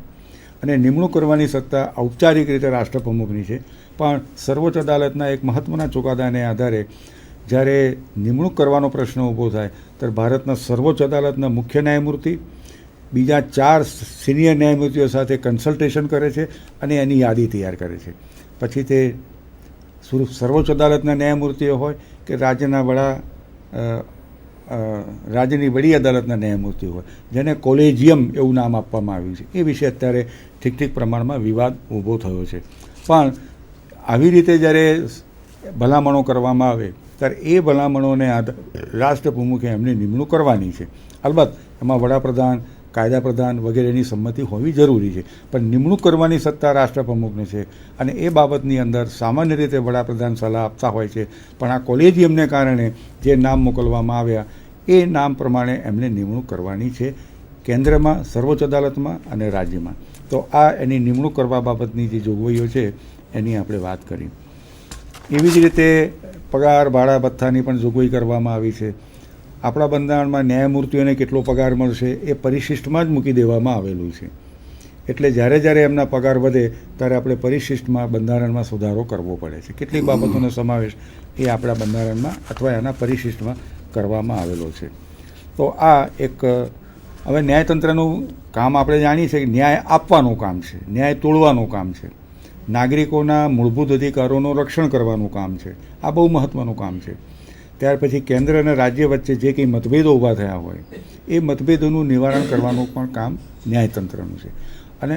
અને નિમણૂક કરવાની સત્તા ઔપચારિક રીતે રાષ્ટ્રપ્રમુખની છે, પણ સર્વોચ્ચ અદાલતના એક મહત્ત્વના ચુકાદાને આધારે જ્યારે નિમણૂક કરવાનો પ્રશ્ન ઊભો થાય ત્યારે ભારતના સર્વોચ્ચ અદાલતના મુખ્ય ન્યાયમૂર્તિ બીજા 4 સિનિયર ન્યાયમૂર્તિઓ સાથે કન્સલ્ટેશન કરે છે અને એની યાદી તૈયાર કરે છે. પછી તે સર્વોચ્ચ અદાલતના ન્યાયમૂર્તિઓ હોય કે રાજ્યની વડી અદાલતના ન્યાયમૂર્તિઓ હોય, જેને કોલેજિયમ એવું નામ આપવામાં આવ્યું છે. એ વિશે અત્યારે ઠીક પ્રમાણમાં વિવાદ ઊભો થયો છે. પણ આવી રીતે જ્યારે ભલામણો કરવામાં આવે ત્યારે એ ભલામણોને રાષ્ટ્રપ્રમુખે એમની નિમણૂક કરવાની છે. અલબત્ત એમાં વડાપ્રધાન, કાયદાપ્રધાન વગેરેની સંમતિ હોવી જરૂરી છે, પણ નિમણૂક કરવાની સત્તા રાષ્ટ્રપ્રમુખને છે અને એ બાબતની અંદર સામાન્ય રીતે વડાપ્રધાન સલાહ આપતા હોય છે. પણ આ કોલેજિયમને કારણે જે નામ મોકલવામાં આવ્યા એ નામ પ્રમાણે એમને નિમણૂક કરવાની છે કેન્દ્રમાં, સર્વોચ્ચ અદાલતમાં અને રાજ્યમાં. તો આ એની નિમણૂક કરવા બાબતની જે જોગવાઈઓ છે એની આપણે વાત કરી. એવી જ રીતે પગાર, ભાડા, ભથ્થાની પણ જોગવાઈ કરવામાં આવી છે. આપણા બંધારણમાં ન્યાયમૂર્તિઓને કેટલો પગાર મળશે એ પરિશિષ્ટમાં જ મૂકી દેવામાં આવેલું છે. એટલે જ્યારે એમના પગાર વધે ત્યારે આપણે પરિશિષ્ટમાં બંધારણમાં સુધારો કરવો પડે છે. કેટલીક બાબતોનો સમાવેશ એ આપણા બંધારણમાં અથવા એના પરિશિષ્ટમાં કરવામાં આવેલો છે. તો આ એક હવે ન્યાયતંત્રનું કામ આપણે જાણીએ છીએ કે ન્યાય આપવાનું કામ છે, ન્યાય તોડવાનું કામ છે, નાગરિકોના મૂળભૂત અધિકારોનું રક્ષણ કરવાનું કામ છે. આ બહુ મહત્ત્વનું કામ છે. ત્યાર પછી કેન્દ્ર અને રાજ્ય વચ્ચે જે કંઈ મતભેદો ઊભા થયા હોય એ મતભેદોનું નિવારણ કરવાનું પણ કામ ન્યાયતંત્રનું છે. અને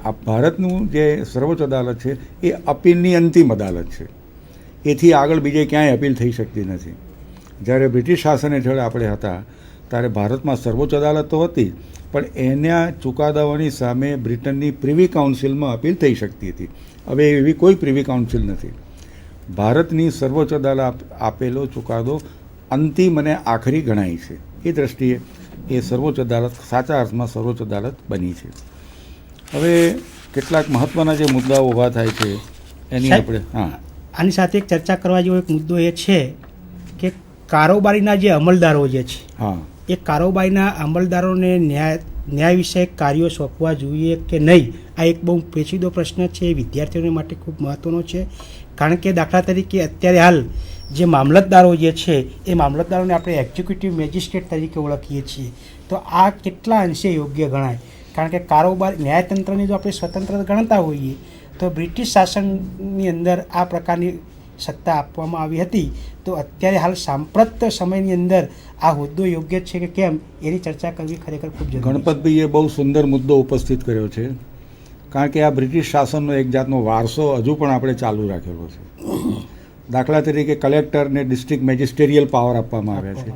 આ ભારતનું જે સર્વોચ્ચ અદાલત છે એ અપીલની અંતિમ અદાલત છે. એથી આગળ બીજે ક્યાંય અપીલ થઈ શકતી નથી. જ્યારે બ્રિટિશ શાસન હેઠળ આપણે હતા ત્યારે ભારતમાં સર્વોચ્ચ અદાલત તો હતી, પણ એના ચુકાદાઓની સામે બ્રિટનની પ્રિવી કાઉન્સિલમાં અપીલ થઈ શકતી હતી. હવે એવી કોઈ પ્રિવી કાઉન્સિલ નથી. ભારતની સર્વોચ્ચ અદાલત આપેલો ચુકાદો અંતિમ અને આખરી ગણાય છે. એ દ્રષ્ટિએ એ સર્વોચ્ચ અદાલત સાચા અર્થમાં સર્વોચ્ચ અદાલત બની છે. હવે કેટલાક મહત્ત્વના જે મુદ્દાઓ ઊભા થાય છે એની આપણે આની સાથે એક ચર્ચા કરવા જેવો એક મુદ્દો એ છે કે કારોબારીના જે અમલદારો જે છે એ કારોબારીના અમલદારોને ન્યાય વિષયક કાર્યો સોંપવા જોઈએ કે નહીં, આ એક બહુ પેચીદો પ્રશ્ન છે. વિદ્યાર્થીઓ માટે ખૂબ મહત્ત્વનો છે. કારણ કે દાખલા તરીકે અત્યારે હાલ જે મામલતદારો જે છે એ મામલતદારોને આપણે એક્ઝિક્યુટિવ મેજિસ્ટ્રેટ તરીકે ઓળખીએ છીએ. તો આ કેટલા અંશે યોગ્ય ગણાય? કારણ કે કારોબાર ન્યાયતંત્રની જો આપણે સ્વતંત્ર ગણતા હોઈએ તો બ્રિટિશ શાસનની અંદર આ પ્રકારની સત્તા આપવામાં આવી હતી. તો અત્યારે હાલ સાંપ્રત સમયની અંદર આ હોદ્દો યોગ્ય છે કે કેમ એની ચર્ચા કરવી ખરેખર ખૂબ જરૂરી છે. ગણપતભાઈએ બહુ સુંદર મુદ્દો ઉપસ્થિત કર્યો છે. કારણ કે આ બ્રિટિશ શાસનનો એક જાતનો વારસો હજુ પણ આપણે ચાલુ રાખેલો છે. દાખલા તરીકે કલેક્ટરને ડિસ્ટ્રિક્ટ મેજિસ્ટેરિયલ પાવર આપવામાં આવ્યા છે.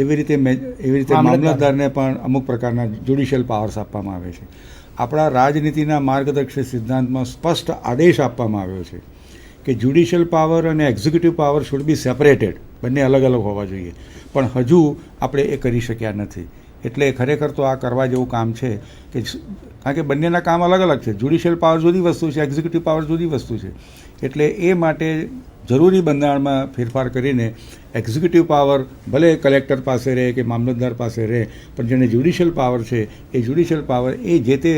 એવી રીતે મામલતદારને પણ અમુક પ્રકારના જ્યુડિશિયલ પાવર્સ આપવામાં આવે છે. આપણા રાજનીતિના માર્ગદર્શક સિદ્ધાંતમાં સ્પષ્ટ આદેશ આપવામાં આવ્યો છે કે જ્યુડિશિયલ પાવર અને executive power should be separated, બંને અલગ અલગ હોવા જોઈએ. પણ હજુ આપણે એ કરી શક્યા નથી. એટલે ખરેખર તો આ કરવા જેવું કામ છે કે કારણ કે બંનેના કામ અલગ અલગ છે. જ્યુડિશિયલ પાવર જુદી વસ્તુ છે, એક્ઝિક્યુટિવ પાવર જુદી વસ્તુ છે. એટલે એ માટે જરૂરી બંધારણમાં ફેરફાર કરીને એક્ઝિક્યુટિવ પાવર ભલે કલેક્ટર પાસે રહે કે મામલતદાર પાસે રહે, પણ જેને જ્યુડિશિયલ પાવર છે એ જ્યુડિશિયલ પાવર એ જે તે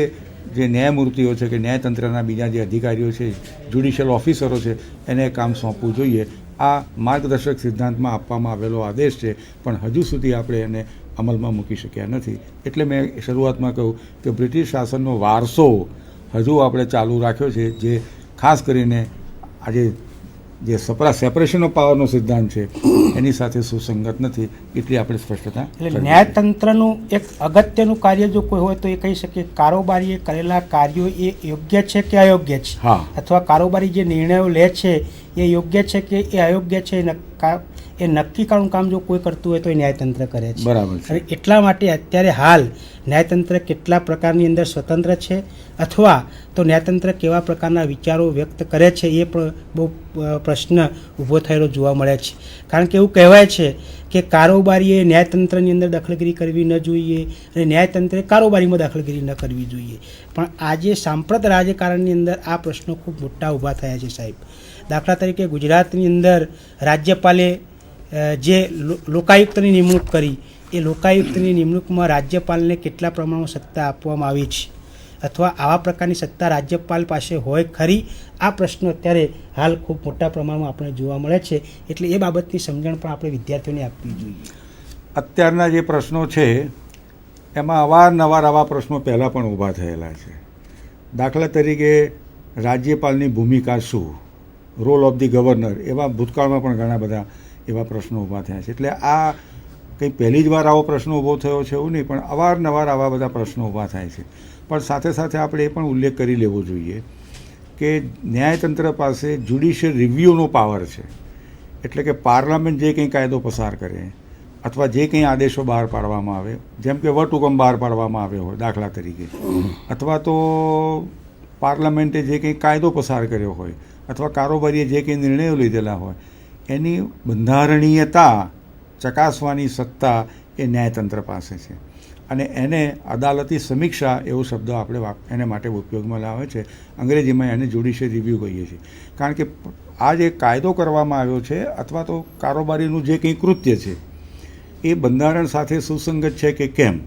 જે ન્યાયમૂર્તિઓ છે કે ન્યાયતંત્રના બીજા જે અધિકારીઓ છે, જ્યુડિશિયલ ઓફિસરો છે, એને કામ સોંપવું જોઈએ. આ માર્ગદર્શક સિદ્ધાંતમાં આપવામાં આવેલો આદેશ છે, પણ હજુ સુધી આપણે એને અમલમાં મૂકી શક્યા નથી. એટલે મેં શરૂઆતમાં કહ્યું કે બ્રિટિશ શાસનનો વારસો હજુ આપણે ચાલુ રાખ્યો છે, જે ખાસ કરીને આજે જે સેપરેશન ઓફ પાવરનો સિદ્ધાંત છે એની સાથે સુસંગત નથી, એટલી આપણે સ્પષ્ટતા એટલે કરવી ન્યાયતંત્રનું એક અગત્યનું કાર્ય જો કોઈ હોય તો એ કહી શકીએ કારોબારીએ કરેલા કાર્યો એ યોગ્ય છે કે અયોગ્ય છે, હા. અથવા કારોબારી જે નિર્ણયો લે છે એ યોગ્ય છે કે એ અયોગ્ય છે, એ નક્કી કરવાનું કામ જો કોઈ કરતું હોય તો એ ન્યાયતંત્ર કરે છે. બરાબર છે. અને એટલા માટે અત્યારે હાલ ન્યાયતંત્ર કેટલા પ્રકારની અંદર સ્વતંત્ર છે અથવા તો ન્યાયતંત્ર કેવા પ્રકારના વિચારો વ્યક્ત કરે છે એ પણ બહુ પ્રશ્ન ઊભો થયેલો જોવા મળે છે. કારણ કે એવું કહેવાય છે કે કારોબારીએ ન્યાયતંત્રની અંદર દખલગીરી કરવી ન જોઈએ અને ન્યાયતંત્રે કારોબારીમાં દખલગીરી ન કરવી જોઈએ. પણ આજે સાંપ્રત રાજકારણની અંદર આ પ્રશ્નો ખૂબ મોટા ઊભા થયા છે સાહેબ. દાખલા તરીકે ગુજરાતની અંદર રાજ્યપાલે જે લોકાયુક્તની નિમણૂક કરી એ લોકાયુક્તની નિમણૂકમાં રાજ્યપાલને કેટલા પ્રમાણમાં સત્તા આપવામાં આવી છે અથવા આવા પ્રકારની સત્તા રાજ્યપાલ પાસે હોય ખરી, આ પ્રશ્નો અત્યારે હાલ ખૂબ મોટા પ્રમાણમાં આપણે જોવા મળે છે. એટલે એ બાબતની સમજણ પણ આપણે વિદ્યાર્થીઓને આપવી જોઈએ. અત્યારના જે પ્રશ્નો છે એમાં અવારનવાર આવા પ્રશ્નો પહેલાં પણ ઊભા થયેલા છે. દાખલા તરીકે રાજ્યપાલની ભૂમિકા શું, રોલ ઓફ ધી ગવર્નર, એવા ભૂતકાળમાં પણ ઘણા બધા એવા પ્રશ્નો ઊભા થયા છે. એટલે આ કંઈ પહેલી જ વાર આવો પ્રશ્ન ઊભો થયો છે એવું નહીં, પણ અવારનવાર આવા બધા પ્રશ્નો ઊભા થાય છે. પણ સાથે સાથે આપણે એ પણ ઉલ્લેખ કરી લેવો જોઈએ કે ન્યાયતંત્ર પાસે જ્યુડિશિયલ રિવ્યૂનો પાવર છે. એટલે કે પાર્લામેન્ટ જે કંઈ કાયદો પસાર કરે અથવા જે કંઈ આદેશો બહાર પાડવામાં આવે, જેમ કે વટહુકમ બહાર પાડવામાં આવ્યો હોય દાખલા તરીકે, અથવા તો પાર્લામેન્ટે જે કંઈ કાયદો પસાર કર્યો હોય અથવા કારોબારીએ જે કંઈ નિર્ણયો લીધેલા હોય, એની બંધારણીયતા ચકાસવાની સત્તા એ ન્યાયતંત્ર પાસે છે. અને એને અદાલતી સમીક્ષા એવો શબ્દ આપણે એને માટે ઉપયોગમાં લાવે છે. અંગ્રેજીમાં એને જ્યુડિશિયલ રિવ્યૂ કહીએ છીએ. કારણ કે આ જે કાયદો કરવામાં આવ્યો છે અથવા તો કારોબારીનું જે કંઈ કૃત્ય છે એ બંધારણ સાથે સુસંગત છે કે કેમ,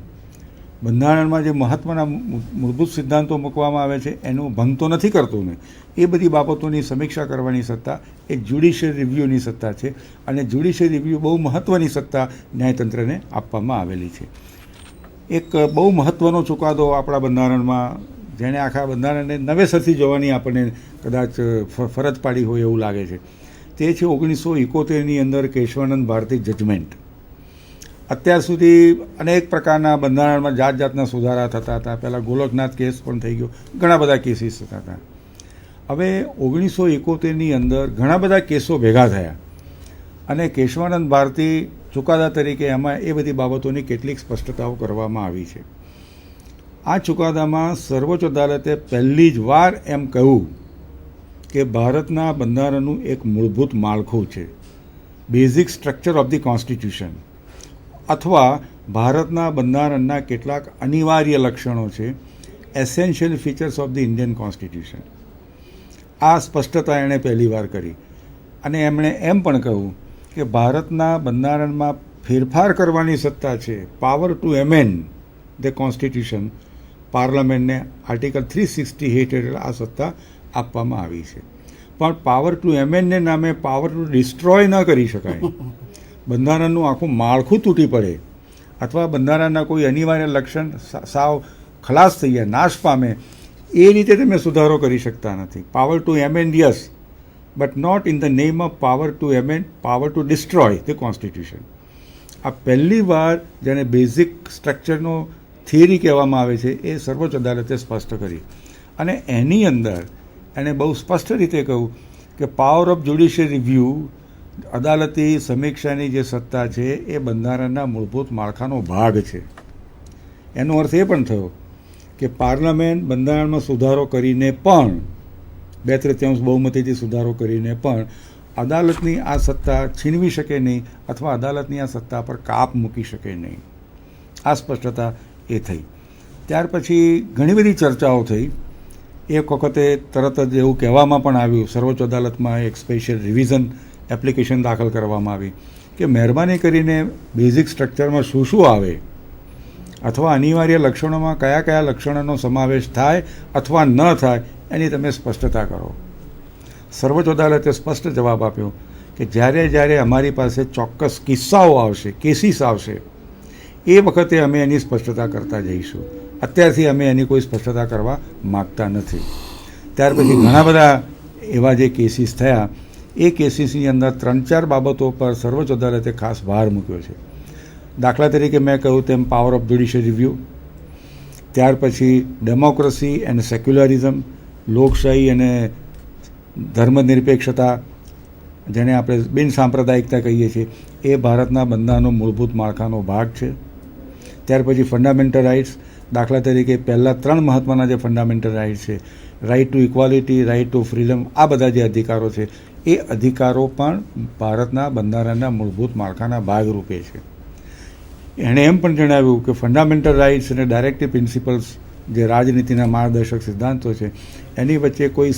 બંધારણમાં જે મહત્ત્વના મૂળભૂત સિદ્ધાંતો મૂકવામાં આવે છે એનું ભંગ તો નથી કરતું ને, એ બધી બાબતોની સમીક્ષા કરવાની સત્તા એ જ્યુડિશિયલ રિવ્યૂની સત્તા છે. અને જ્યુડિશિયલ રિવ્યૂ બહુ મહત્ત્વની સત્તા ન્યાયતંત્રને આપવામાં આવેલી છે. એક બહુ મહત્ત્વનો ચુકાદો આપણા બંધારણમાં, જેણે આખા બંધારણને નવેસરથી જોવાની આપણને કદાચ ફરજ પાડી હોય એવું લાગે છે, તે છે 1971ની અંદર કેશવાનંદ ભારતી જજમેન્ટ. અત્યાર સુધી અનેક પ્રકારના બંધારણમાં જાત જાતના સુધારા થતા હતા. પહેલાં ગોલકનાથ કેસ પણ થઈ ગયો, ઘણા બધા કેસીસ થતા હતા. હવે 1971ની અંદર ઘણા બધા કેસો ભેગા થયા અને કેશવાનંદ ભારતી ચુકાદા તરીકે એમાં એ બધી બાબતોની કેટલીક સ્પષ્ટતાઓ કરવામાં આવી છે. આ ચુકાદામાં સર્વોચ્ચ અદાલતે પહેલી જ વાર એમ કહ્યું કે ભારતના બંધારણનું એક મૂળભૂત માળખું છે, basic structure of the constitution, અથવા ભારતના બંધારણના કેટલાક અનિવાર્ય લક્ષણો છે, essential features of the Indian constitution. આ સ્પષ્ટતા એણે પહેલી વાર કરી. અને એમણે એમ પણ કહ્યું કે ભારતના બંધારણમાં ફેરફાર કરવાની સત્તા છે, power to amend the constitution, પાર્લામેન્ટને આર્ટિકલ 368 હેઠળ આ સત્તા આપવામાં આવી છે. પણ પાવર ટુ એમેન્ડને નામે પાવર ટુ ડિસ્ટ્રોય ન કરી શકાય. બંધારણનું આખું માળખું તૂટી પડે અથવા બંધારણના કોઈ અનિવાર્ય લક્ષણ સાવ ખલાસ થઈ જાય, નાશ પામે, એ રીતે તમે સુધારો કરી શકતા નથી. Power to amend yes, but not in the name of power to amend, power to destroy the constitution. આ પહેલી વાર જેને બેઝિક સ્ટ્રક્ચરનો થિયરી કહેવામાં આવે છે એ સર્વોચ્ચ અદાલતે સ્પષ્ટ કરી. અને એની અંદર એણે બહુ સ્પષ્ટ રીતે કહ્યું કે પાવર ઓફ જ્યુડિશિયલ રિવ્યૂ, અદાલતી સમીક્ષાની જે સત્તા છે એ બંધારણના મૂળભૂત માળખાનો ભાગ છે. એનો અર્થ એ પણ થયો કે પાર્લામેન્ટ બંધારણમાં સુધારો કરીને પણ, 2/3 બહુમતીથી સુધારો કરીને પણ અદાલતની આ સત્તા છીનવી શકે નહીં અથવા અદાલતની આ સત્તા પર કાપ મૂકી શકે નહીં. આ સ્પષ્ટતા એ થઈ. ત્યાર પછી ઘણી બધી ચર્ચાઓ થઈ. એક વખતે તરત જ એવું કહેવામાં પણ આવ્યું, સર્વોચ્ચ અદાલતમાં એક સ્પેશિયલ રિવિઝન એપ્લિકેશન દાખલ કરવામાં આવી કે મહેરબાની કરીને બેઝિક સ્ટ્રક્ચરમાં શું શું આવે અથવા અનિવાર્ય લક્ષણોમાં કયા કયા લક્ષણોનો સમાવેશ થાય અથવા ન થાય એની તમે સ્પષ્ટતા કરો. સર્વોચ્ચ અદાલતે સ્પષ્ટ જવાબ આપ્યો કે જ્યારે જ્યારે અમારી પાસે ચોક્કસ કિસ્સાઓ આવશે, કેસીસ આવશે, એ વખતે અમે એની સ્પષ્ટતા કરતા જઈશું. અત્યારથી અમે એની કોઈ સ્પષ્ટતા કરવા માગતા નથી. ત્યાર પછી ઘણા બધા એવા જે કેસીસ થયા એ કેસીસની અંદર 3-4 બાબતો પર સર્વોચ્ચ અદાલતે ખાસ ભાર મૂક્યો છે. દાખલા તરીકે મેં કહ્યું તેમ પાવર ઓફ જ્યુડિશિયલ રિવ્યૂ, ત્યાર પછી ડેમોક્રેસી એન્ડ સેક્યુલરિઝમ, લોકશાહી અને ધર્મનિરપેક્ષતા, જેને આપણે બિન સાંપ્રદાયિકતા કહીએ છીએ, એ ભારતના બંધારણનો મૂળભૂત માળખાનો ભાગ છે. ત્યાર પછી ફંડામેન્ટલ રાઇટ્સ, દાખલા તરીકે પહેલાં 3 મહત્ત્વના જે ફંડામેન્ટલ રાઇટ્સ છે, right to equality, right to freedom, આ બધા જે અધિકારો છે એ અધિકારો પણ ભારતના બંધારણના મૂળભૂત માળખાના ભાગરૂપે છે. એણે એમ પણ જણાવ્યું કે ફંડામેન્ટલ રાઇટ્સ અને ડાયરેક્ટિવ પ્રિન્સિપલ્સ જે રાજનીતિના માર્ગદર્શક સિદ્ધાંતો છે એની વચ્ચે કોઈ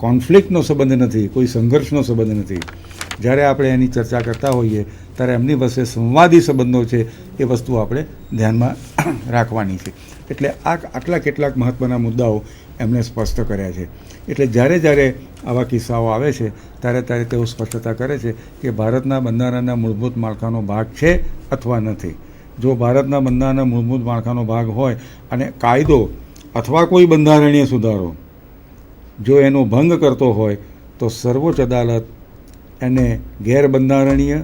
કોન્ફ્લિક્ટનો સંબંધ નથી, કોઈ સંઘર્ષનો સંબંધ નથી. જ્યારે આપણે એની ચર્ચા કરતા હોઈએ ત્યારે એમની વચ્ચે સંવાદી સંબંધો છે એ વસ્તુ આપણે ધ્યાનમાં રાખવાની છે. એટલે આટલા કેટલાક મહત્ત્વના મુદ્દાઓ એમણે સ્પષ્ટ કર્યા છે. એટલે જ્યારે આવા કિસ્સાઓ આવે છે ત્યારે તેઓ સ્પષ્ટતા કરે છે કે ભારતના બંધારણના મૂળભૂત માળખાનો ભાગ છે અથવા નથી. જો ભારતના બંધારણના મૂળભૂત માળખાનો ભાગ હોય અને કાયદો અથવા કોઈ બંધારણીય સુધારો જો એનો ભંગ કરતો હોય તો સર્વોચ્ચ અદાલત એને ગેરબંધારણીય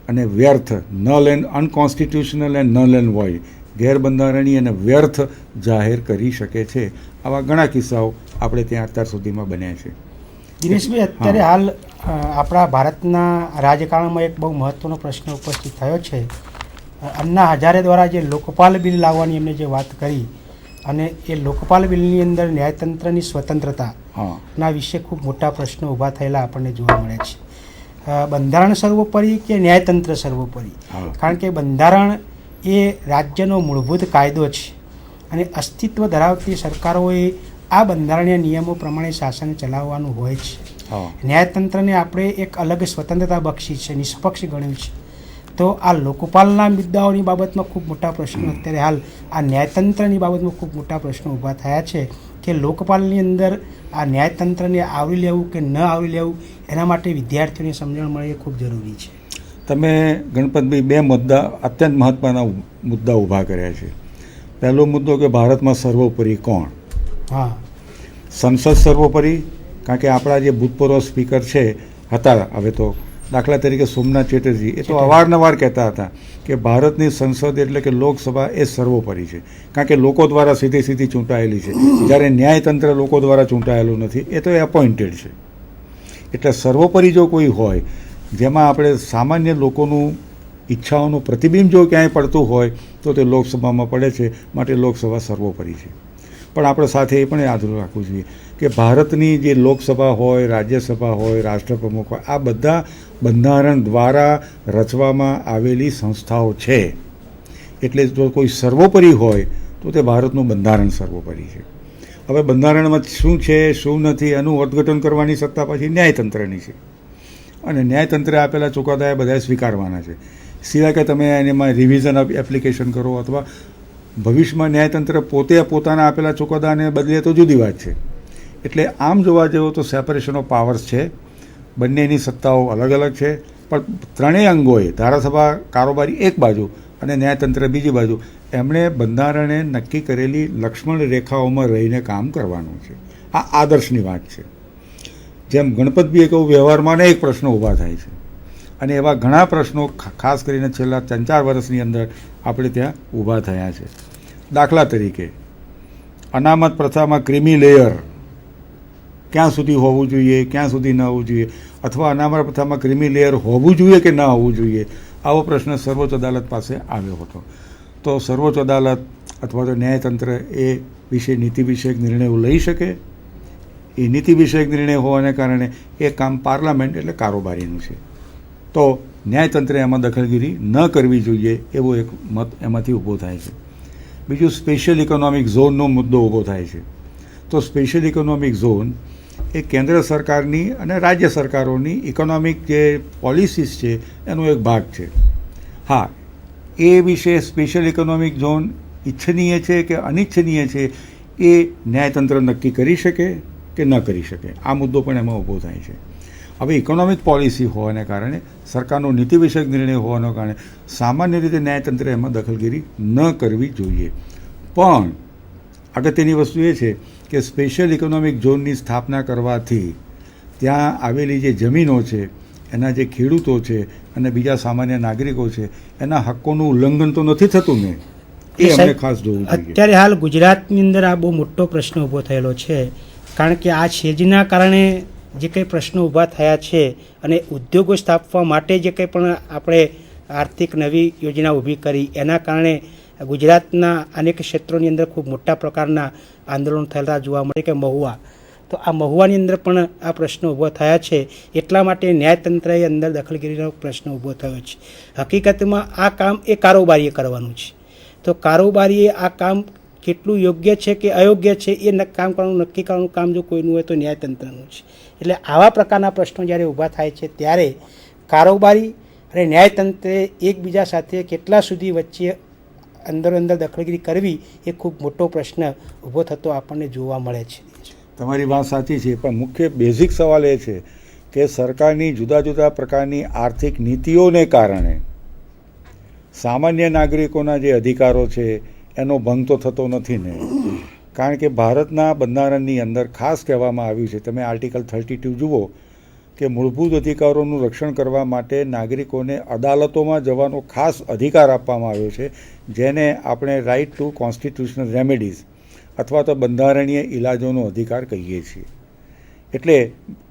અને વ્યર્થ, null and unconstitutional and null and void, ગેરબંધારણીય અને વ્યર્થ જાહેર કરી શકે છે. આવા ઘણા કિસ્સાઓ આપણે ત્યાં અત્યાર સુધીમાં બન્યા છે. દિનેશભાઈ, અત્યારે હાલ આપણા ભારતના રાજકારણમાં એક બહુ મહત્ત્વનો પ્રશ્ન ઉપસ્થિત થયો છે. અન્ના હજારે દ્વારા જે લોકપાલ બિલ લાવવાની એમને જે વાત કરી અને એ લોકપાલ બિલની અંદર ન્યાયતંત્રની સ્વતંત્રતા ના વિશે ખૂબ મોટા પ્રશ્નો ઊભા થયેલા આપણને જોવા મળે છે. બંધારણ સર્વોપરી કે ન્યાયતંત્ર સર્વોપરી? કારણ કે બંધારણ એ રાજ્યનો મૂળભૂત કાયદો છે અને અસ્તિત્વ ધરાવતી સરકારોએ આ બંધારણીય નિયમો પ્રમાણે શાસન ચલાવવાનું હોય છે. ન્યાયતંત્રને આપણે એક અલગ સ્વતંત્રતા બક્ષી છે, નિષ્પક્ષ ગણ્યું છે. તો આ લોકપાલના મુદ્દાઓની બાબતમાં ખૂબ મોટા પ્રશ્નો અત્યારે હાલ આ ન્યાયતંત્રની બાબતમાં ખૂબ મોટા પ્રશ્નો ઊભા થયા છે કે લોકપાલની અંદર આ ન્યાયતંત્રને આવરી લેવું કે ન આવરી લેવું એના માટે વિદ્યાર્થીઓને સમજણ મળે એ ખૂબ જરૂરી છે. તમે ગણપતભાઈ 2 મુદ્દા અત્યંત મહત્ત્વના મુદ્દા ઊભા કર્યા છે. પહેલો મુદ્દો કે ભારતમાં સર્વોપરી કોણ? હા, સંસદ સર્વોપરી, કારણ કે આપણા જે ભૂતપૂર્વ સ્પીકર હતા, હવે તો દાખલા તરીકે સોમનાથ ચેટર્જી, એ તો અવારનવાર કહેતા હતા કે ભારતની સંસદ એટલે કે લોકસભા એ સર્વોપરી છે, કારણ કે લોકો દ્વારા સીધી ચૂંટાયેલી છે. જ્યારે ન્યાયતંત્ર લોકો દ્વારા ચૂંટાયેલું નથી, એ તો એપોઇન્ટેડ છે. એટલે સર્વોપરી જો કોઈ હોય જેમાં આપણે સામાન્ય લોકોનું ઈચ્છાઓનું પ્રતિબિંબ જો ક્યાંય પડતું હોય તો તે લોકસભામાં પડે છે, માટે લોકસભા સર્વોપરી છે. પણ આપણે સાથે એ પણ યાદ રાખવું જોઈએ કે ભારતની જે લોકસભા હોય, રાજ્યસભા હોય, રાષ્ટ્રપ્રમુખ હોય, આ બધા બંધારણ દ્વારા રચવામાં આવેલી સંસ્થાઓ છે. એટલે જો કોઈ સર્વોપરી હોય તો તે ભારતનું બંધારણ સર્વોપરી છે. હવે બંધારણમાં શું છે શું નથી એનું અર્થઘટન કરવાની સત્તા પછી ન્યાયતંત્રની છે અને ન્યાયતંત્રે આપેલા ચુકાદા એ બધાએ સ્વીકારવાના છે. સિવાય કે તમે એમાં રિવિઝન એપ્લિકેશન કરો અથવા ભવિષ્યમાં ન્યાયતંત્ર પોતે પોતાના આપેલા ચુકાદાને બદલે તો જુદી વાત છે. એટલે આમ જોવા જેવો તો સેપરેશન ઓફ પાવર્સ છે, બંનેની સત્તાઓ અલગ અલગ છે, પણ ત્રણેય અંગોએ ધારાસભા કારોબારી એક બાજુ અને ન્યાયતંત્ર બીજી બાજુ એમણે બંધારણે નક્કી કરેલી લક્ષ્મણ રેખાઓમાં રહીને કામ કરવાનું છે. આ આદર્શની વાત છે. જેમ ગણપતભાઈએ કહ્યું, વ્યવહારમાં અનેક પ્રશ્નો ઊભા થાય છે અને એવા ઘણા પ્રશ્નો ખાસ કરીને છેલ્લા 3-4 વર્ષની અંદર આપણે ત્યાં ઊભા થયા છે. દાખલા તરીકે અનામત પ્રથામાં ક્રિમી લેયર ક્યાં સુધી હોવું જોઈએ, ક્યાં સુધી ન હોવું જોઈએ, અથવા અનામત પ્રથામાં ક્રિમી લેયર હોવું જોઈએ કે ન હોવું જોઈએ, આવો પ્રશ્ન સર્વોચ્ચ અદાલત પાસે આવ્યો હતો. તો સર્વોચ્ચ અદાલત અથવા તો ન્યાયતંત્ર એ વિશે નીતિ વિષયક નિર્ણયો લઈ શકે. એ નીતિ વિષયક નિર્ણય હોવાને કારણે એ કામ પાર્લામેન્ટ એટલે કારોબારીનું છે. તો ન્યાયતંત્રે એમાં દખલગીરી ન કરવી જોઈએ એવો એક મત એમાંથી ઊભો થાય છે. બીજું સ્પેશિયલ ઇકોનોમિક ઝોનનો મુદ્દો ઊભો થાય છે. તો સ્પેશિયલ ઇકોનોમિક ઝોન એ કેન્દ્ર સરકારની અને રાજ્ય સરકારોની ઇકોનોમિક જે પોલિસીસ છે એનો એક ભાગ છે. હા, એ વિશે સ્પેશિયલ ઇકોનોમિક ઝોન ઈચ્છનીય છે કે અનિચ્છનીય છે એ ન્યાયતંત્ર નક્કી કરી શકે કે ન કરી શકે, આ મુદ્દો પણ એમાં ઊભો થાય છે. હવે ઇકોનોમિક પોલિસી હોવાને કારણે, સરકારનો નીતિ વિષયક નિર્ણય હોવાના કારણે સામાન્ય રીતે ન્યાયતંત્રે એમાં દખલગીરી ન કરવી જોઈએ. પણ અગત્યની વસ્તુ એ છે કે સ્પેશિયલ ઇકોનોમિક ઝોનની સ્થાપના કરવાથી ત્યાં આવેલી જે જમીનો છે, એના જે ખેડૂતો છે અને બીજા સામાન્ય નાગરિકો છે, એના હક્કોનું ઉલ્લંઘન તો નથી થતું ને, એ અમને ખાસ જોવું જોઈએ. અત્યારે હાલ ગુજરાતની અંદર આ બહુ મોટો પ્રશ્ન ઊભો થયેલો છે, કારણ કે આ છેજના કારણે જે કંઈ પ્રશ્નો ઊભા થયા છે અને ઉદ્યોગો સ્થાપવા માટે જે કંઈ પણ આપણે આર્થિક નવી યોજના ઊભી કરી એના કારણે ગુજરાતના અનેક ક્ષેત્રોની અંદર ખૂબ મોટા પ્રકારના આંદોલન થયેલા જોવા મળે કે મહુવા, તો આ મહુવાની અંદર પણ આ પ્રશ્નો ઊભો થયા છે. એટલા માટે ન્યાયતંત્રએ અંદર દખલગીરીનો પ્રશ્ન ઊભો થયો છે. હકીકતમાં આ કામ એ કારોબારીએ કરવાનું છે, તો કારોબારીએ આ કામ કેટલું યોગ્ય છે કે અયોગ્ય છે એ કામ કરવાનું નક્કી કરવાનું કામ જો કોઈનું હોય તો ન્યાયતંત્રનું છે. એટલે આવા પ્રકારના પ્રશ્નો જ્યારે ઊભા થાય છે ત્યારે કારોબારી અને ન્યાયતંત્રે એકબીજા સાથે કેટલા સુધી વચ્ચે અંદર દખલગીરી કરવી એ ખૂબ મોટો પ્રશ્ન ઊભો થતો આપણને જોવા મળે છે. તમારી વાત સાચી છે, પણ મુખ્ય બેઝિક સવાલ એ છે કે સરકારની જુદા જુદા પ્રકારની આર્થિક નીતિઓને કારણે સામાન્ય નાગરિકોના જે અધિકારો છે એનો ભંગ તો થતો નથી ને. કારણ કે ભારતના બંધારણની અંદર ખાસ કહેવામાં આવ્યું છે, તમે આર્ટિકલ 32 જુઓ કે મૂળભૂત અધિકારોનું રક્ષણ કરવા માટે નાગરિકોને અદાલતોમાં જવાનો ખાસ અધિકાર આપવામાં આવ્યો છે, જેને આપણે રાઇટ ટુ કોન્સ્ટિટ્યુશનલ રેમેડીઝ અથવા તો બંધારણીય ઇલાજોનો અધિકાર કહીએ છીએ. એટલે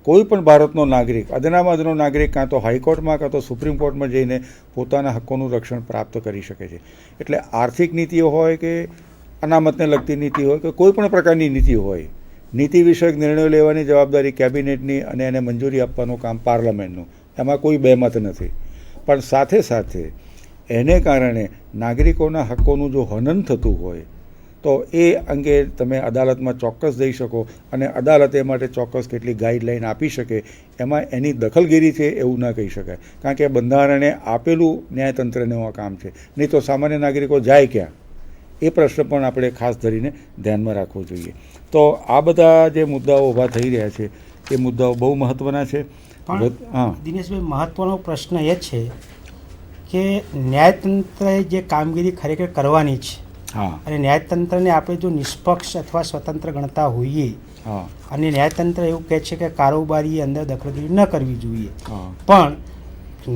કોઈ પણ ભારતનો નાગરિક, અદનામાં અદનો નાગરિક, કાં તો હાઈકોર્ટમાં કાં તો સુપ્રીમ કોર્ટમાં જઈને પોતાના હક્કોનું રક્ષણ પ્રાપ્ત કરી શકે છે. એટલે આર્થિક નીતિઓ હોય કે અનામતને લગતી નીતિ હોય કે કોઈ પણ પ્રકારની નીતિ હોય, નીતિ વિષયક નિર્ણયો લેવાની જવાબદારી કેબિનેટની અને એને મંજૂરી આપવાનું કામ પાર્લામેન્ટનું, એમાં કોઈ બેમત નથી. પણ સાથે સાથે એને કારણે નાગરિકોના હક્કોનું જો હનન થતું હોય તો એ અંગે તમે અદાલતમાં ચોક્કસ જઈ શકો અને અદાલત એ માટે ચોક્કસ કેટલી ગાઈડલાઈન આપી શકે. એમાં એની દખલગીરી છે એવું ના કહી શકાય, કારણ કે બંધારણે આપેલું ન્યાયતંત્રનું આ કામ છે. નહીં તો સામાન્ય નાગરિકો જાય ક્યાં, એ પ્રશ્ન પણ આપણે ખાસ ધરીને ધ્યાનમાં રાખવો જોઈએ. તો આ બધા જે મુદ્દાઓ ઊભા થઈ રહ્યા છે એ મુદ્દાઓ બહુ મહત્ત્વના છે. પણ દિનેશભાઈ, મહત્ત્વનો પ્રશ્ન એ છે કે ન્યાયતંત્રએ જે કામગીરી ખરેખર કરવાની છે, અને ન્યાયતંત્રને આપણે જો નિષ્પક્ષ અથવા સ્વતંત્ર ગણતા હોઈએ, અને ન્યાયતંત્ર એવું કહે છે કે કારોબારીએ અંદર દખલગીરી ન કરવી જોઈએ, પણ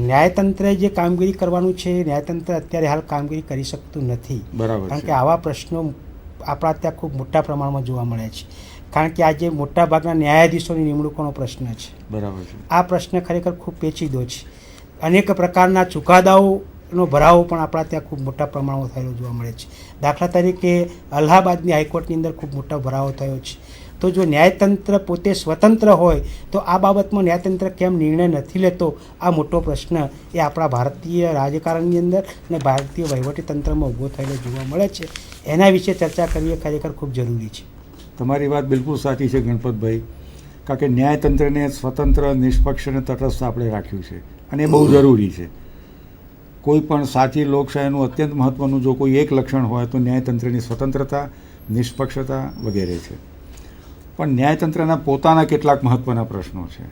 ન્યાયતંત્રએ જે કામગીરી કરવાનું છે ન્યાયતંત્ર અત્યારે હાલ કામગીરી કરી શકતું નથી. બરાબર. કારણ કે આવા પ્રશ્નો આપણા ત્યાં ખૂબ મોટા પ્રમાણમાં જોવા મળે છે. કારણ કે આજે મોટાભાગના ન્યાયાધીશોની નિમણૂકોનો પ્રશ્ન છે. બરાબર છે. આ પ્રશ્ન ખરેખર ખૂબ પેચીદો છે. અનેક પ્રકારના ચુકાદાઓનો ભરાવો પણ આપણા ત્યાં ખૂબ મોટા પ્રમાણમાં થયેલો જોવા મળે છે. દાખલા તરીકે અલ્હાબાદની હાઈકોર્ટની અંદર ખૂબ મોટો ભરાવો થયો છે. તો જો ન્યાયતંત્ર પોતે સ્વતંત્ર હોય તો આ બાબતમાં ન્યાયતંત્ર કેમ નિર્ણય નથી લેતો, આ મોટો પ્રશ્ન એ આપણા ભારતીય રાજકારણની અંદર અને ભારતીય વહીવટીતંત્રમાં ઊભો થયેલો જોવા મળે છે. એના વિશે ચર્ચા કરવી ખરેખર ખૂબ જરૂરી છે. તમારી વાત બિલકુલ સાચી છે ગણપતભાઈ, કારણ કે ન્યાયતંત્રને સ્વતંત્ર, નિષ્પક્ષ અને તટસ્થ આપણે રાખ્યું છે અને એ બહુ જરૂરી છે. કોઈ પણ સાચી લોકશાહીનું અત્યંત મહત્ત્વનું જો કોઈ એક લક્ષણ હોય તો ન્યાયતંત્રની સ્વતંત્રતા, નિષ્પક્ષતા વગેરે છે. પણ ન્યાયતંત્રના પોતાના કેટલાક મહત્ત્વના પ્રશ્નો છે,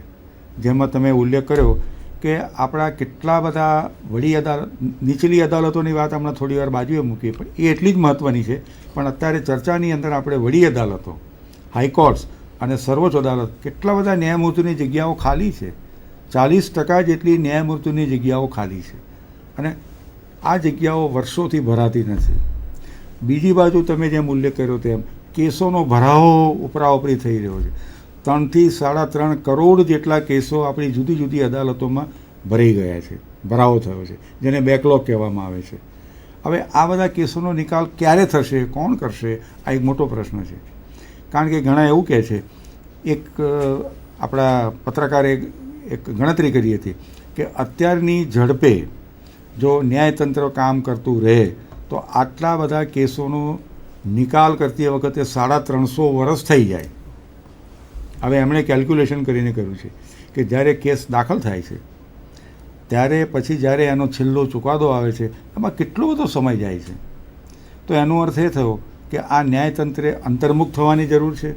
જેમાં તમે ઉલ્લેખ કર્યો કે આપણા કેટલા બધા વડી અદાલત, નીચલી અદાલતોની વાત હમણાં થોડી વાર બાજુએ મૂકીએ, પણ એ એટલી જ મહત્ત્વની છે. પણ અત્યારે ચર્ચાની અંદર આપણે વડી અદાલતો, હાઈકોર્ટ્સ અને સર્વોચ્ચ અદાલત, કેટલા બધા ન્યાયમૂર્તિની જગ્યાઓ ખાલી છે. 40% જેટલી ન્યાયમૂર્તિની જગ્યાઓ ખાલી છે અને આ જગ્યાઓ વર્ષોથી ભરાતી નથી. બીજી બાજુ તમે જેમ ઉલ્લેખ કર્યો તેમ કેસોનો ભરાવો ઉપરાઉપરી થઈ રહ્યો છે. 3 થી 3.5 કરોડ જેટલા કેસો આપણી જુદી જુદી અદાલતોમાં ભરાઈ ગયા છે, ભરાવો થયો છે, જેને બેકલોગ કહેવામાં આવે છે. હવે આ બધા કેસોનો નિકાલ ક્યારે થશે, કોણ કરશે, આ એક મોટો પ્રશ્ન છે. કારણ કે ઘણા એવું કહે છે, એક આપણા પત્રકારે એક ગણતરી કરી હતી કે અત્યારની ઝડપે જો ન્યાયતંત્ર કામ કરતું રહે તો આટલા બધા કેસોનો નિકાલ કરતી વખતે 350 વર્ષ થઈ જાય. હવે એમણે કેલ્ક્યુલેશન કરીને કર્યું છે કે જ્યારે કેસ દાખલ થાય છે ત્યારે પછી જ્યારે એનો છેલ્લો ચુકાદો આવે છે એમાં કેટલો બધો સમય જાય છે. તો એનો અર્થ એ થયો કે આ ન્યાયતંત્રે અંતર્મુખ થવાની જરૂર છે,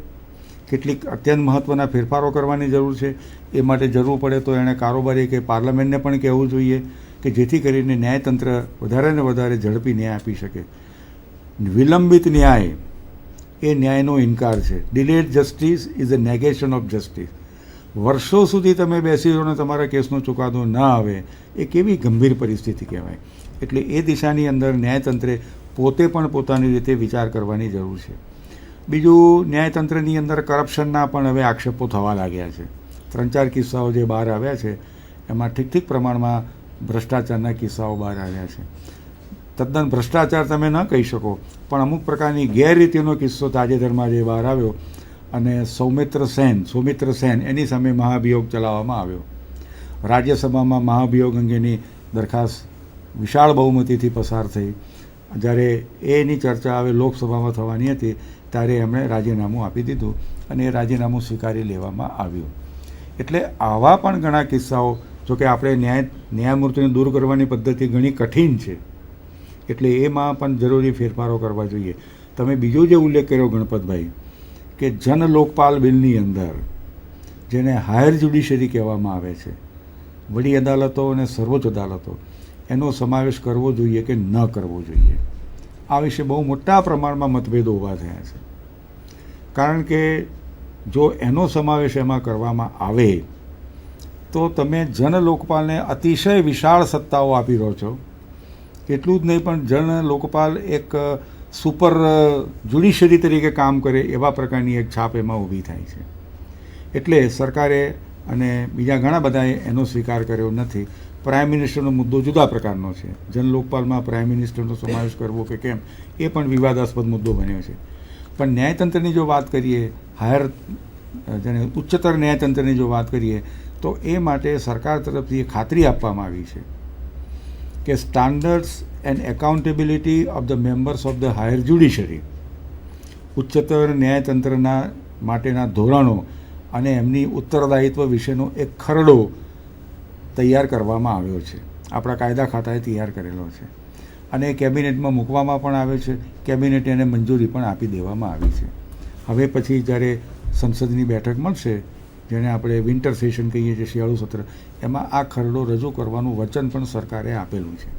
કેટલીક અત્યંત મહત્ત્વના ફેરફારો કરવાની જરૂર છે. એ માટે જરૂર પડે તો એણે કારોબારી કે પાર્લામેન્ટને પણ કહેવું જોઈએ કે જેથી કરીને ન્યાયતંત્ર વધારે ને વધારે ઝડપી ન્યાય આપી શકે. વિલંબિત ન્યાય એ ન્યાયનો ઇનકાર છે. Delayed justice is a negation of justice. વર્ષો સુધી તમે બેસી રહો ને તમારા કેસનો ચુકાદો ન આવે એ કેવી ગંભીર પરિસ્થિતિ કહેવાય. એટલે એ દિશાની અંદર ન્યાયતંત્રે પોતે પણ પોતાની રીતે વિચાર કરવાની જરૂર છે. બીજું, ન્યાયતંત્રની અંદર કરપ્શનના પણ હવે આક્ષેપો થવા લાગ્યા છે. 3-4 કિસ્સાઓ જે બહાર આવ્યા છે એમાં ઠીક પ્રમાણમાં ભ્રષ્ટાચારના કિસ્સાઓ બહાર આવ્યા છે. તદ્દન ભ્રષ્ટાચાર તમે ન કહી શકો, પણ અમુક પ્રકારની ગેરરીતિનો કિસ્સો તાજેતરમાં જે બહાર આવ્યો અને સૌમિત્ર સેન એની સામે મહાભિયોગ ચલાવવામાં આવ્યો. રાજ્યસભામાં મહાભિયોગ અંગેની દરખાસ્ત વિશાળ બહુમતીથી પસાર થઈ. જ્યારે એની ચર્ચા હવે લોકસભામાં થવાની હતી ત્યારે એમણે રાજીનામું આપી દીધું અને એ રાજીનામું સ્વીકારી લેવામાં આવ્યું. એટલે આવા પણ ઘણા કિસ્સાઓ, જોકે આપણે ન્યાયમૂર્તિને દૂર કરવાની પદ્ધતિ ઘણી કઠિન છે, એટલે એમાં પણ જરૂરી ફેરફારો કરવા જોઈએ. તમે બીજો જે ઉલ્લેખ કર્યો ગણપતભાઈ, કે જન લોકપાલ બિલની અંદર જેને હાયર જ્યુડિશરી કહેવામાં આવે છે, વડી અદાલતો અને સર્વોચ્ચ અદાલતો, એનો સમાવેશ કરવો જોઈએ કે ન કરવો જોઈએ, આ વિશે બહુ મોટા પ્રમાણમાં મતભેદો ઊભા થયા છે. કારણ કે જો એનો સમાવેશ એમાં કરવામાં આવે તો તમે જન લોકપાલને અતિશય વિશાળ સત્તાઓ આપી રહ્યો છો. એટલું જ નહીં, પણ જન લોકપાલ એક સુપર જ્યુડિશરી તરીકે કામ કરે એવા પ્રકારની એક છાપ એમાં ઊભી થાય છે. એટલે સરકારે અને બીજા ઘણા બધાએ એનો સ્વીકાર કર્યો નથી. પ્રાઇમ મિનિસ્ટરનો મુદ્દો જુદા પ્રકારનો છે. જન લોકપાલમાં પ્રાઇમ મિનિસ્ટરનો સમાવેશ કરવો કે કેમ એ પણ વિવાદાસ્પદ મુદ્દો બન્યો છે. પણ ન્યાયતંત્રની જો વાત કરીએ, જેને ઉચ્ચતર ન્યાયતંત્રની જો વાત કરીએ, તો એ માટે સરકાર તરફથી ખાતરી આપવામાં આવી છે કે standards and accountability of the members of the higher judiciary, ઉચ્ચતર ન્યાયતંત્રના માટેના ધોરણો અને એમની ઉત્તરદાયિત્વ વિશેનો એક ખરડો તૈયાર કરવામાં આવ્યો છે. આપણા કાયદા ખાતાએ તૈયાર કરેલો છે અને કેબિનેટમાં મૂકવામાં પણ આવ્યો છે. કેબિનેટે એને મંજૂરી પણ આપી દેવામાં આવી છે. હવે પછી જ્યારે સંસદની બેઠક મળશે, જેને આપણે વિન્ટર સેશન કહીએ છીએ, શિયાળુ સત્ર, એમાં આ ખરડો રજૂ કરવાનું વચન પણ સરકારે આપેલું છે.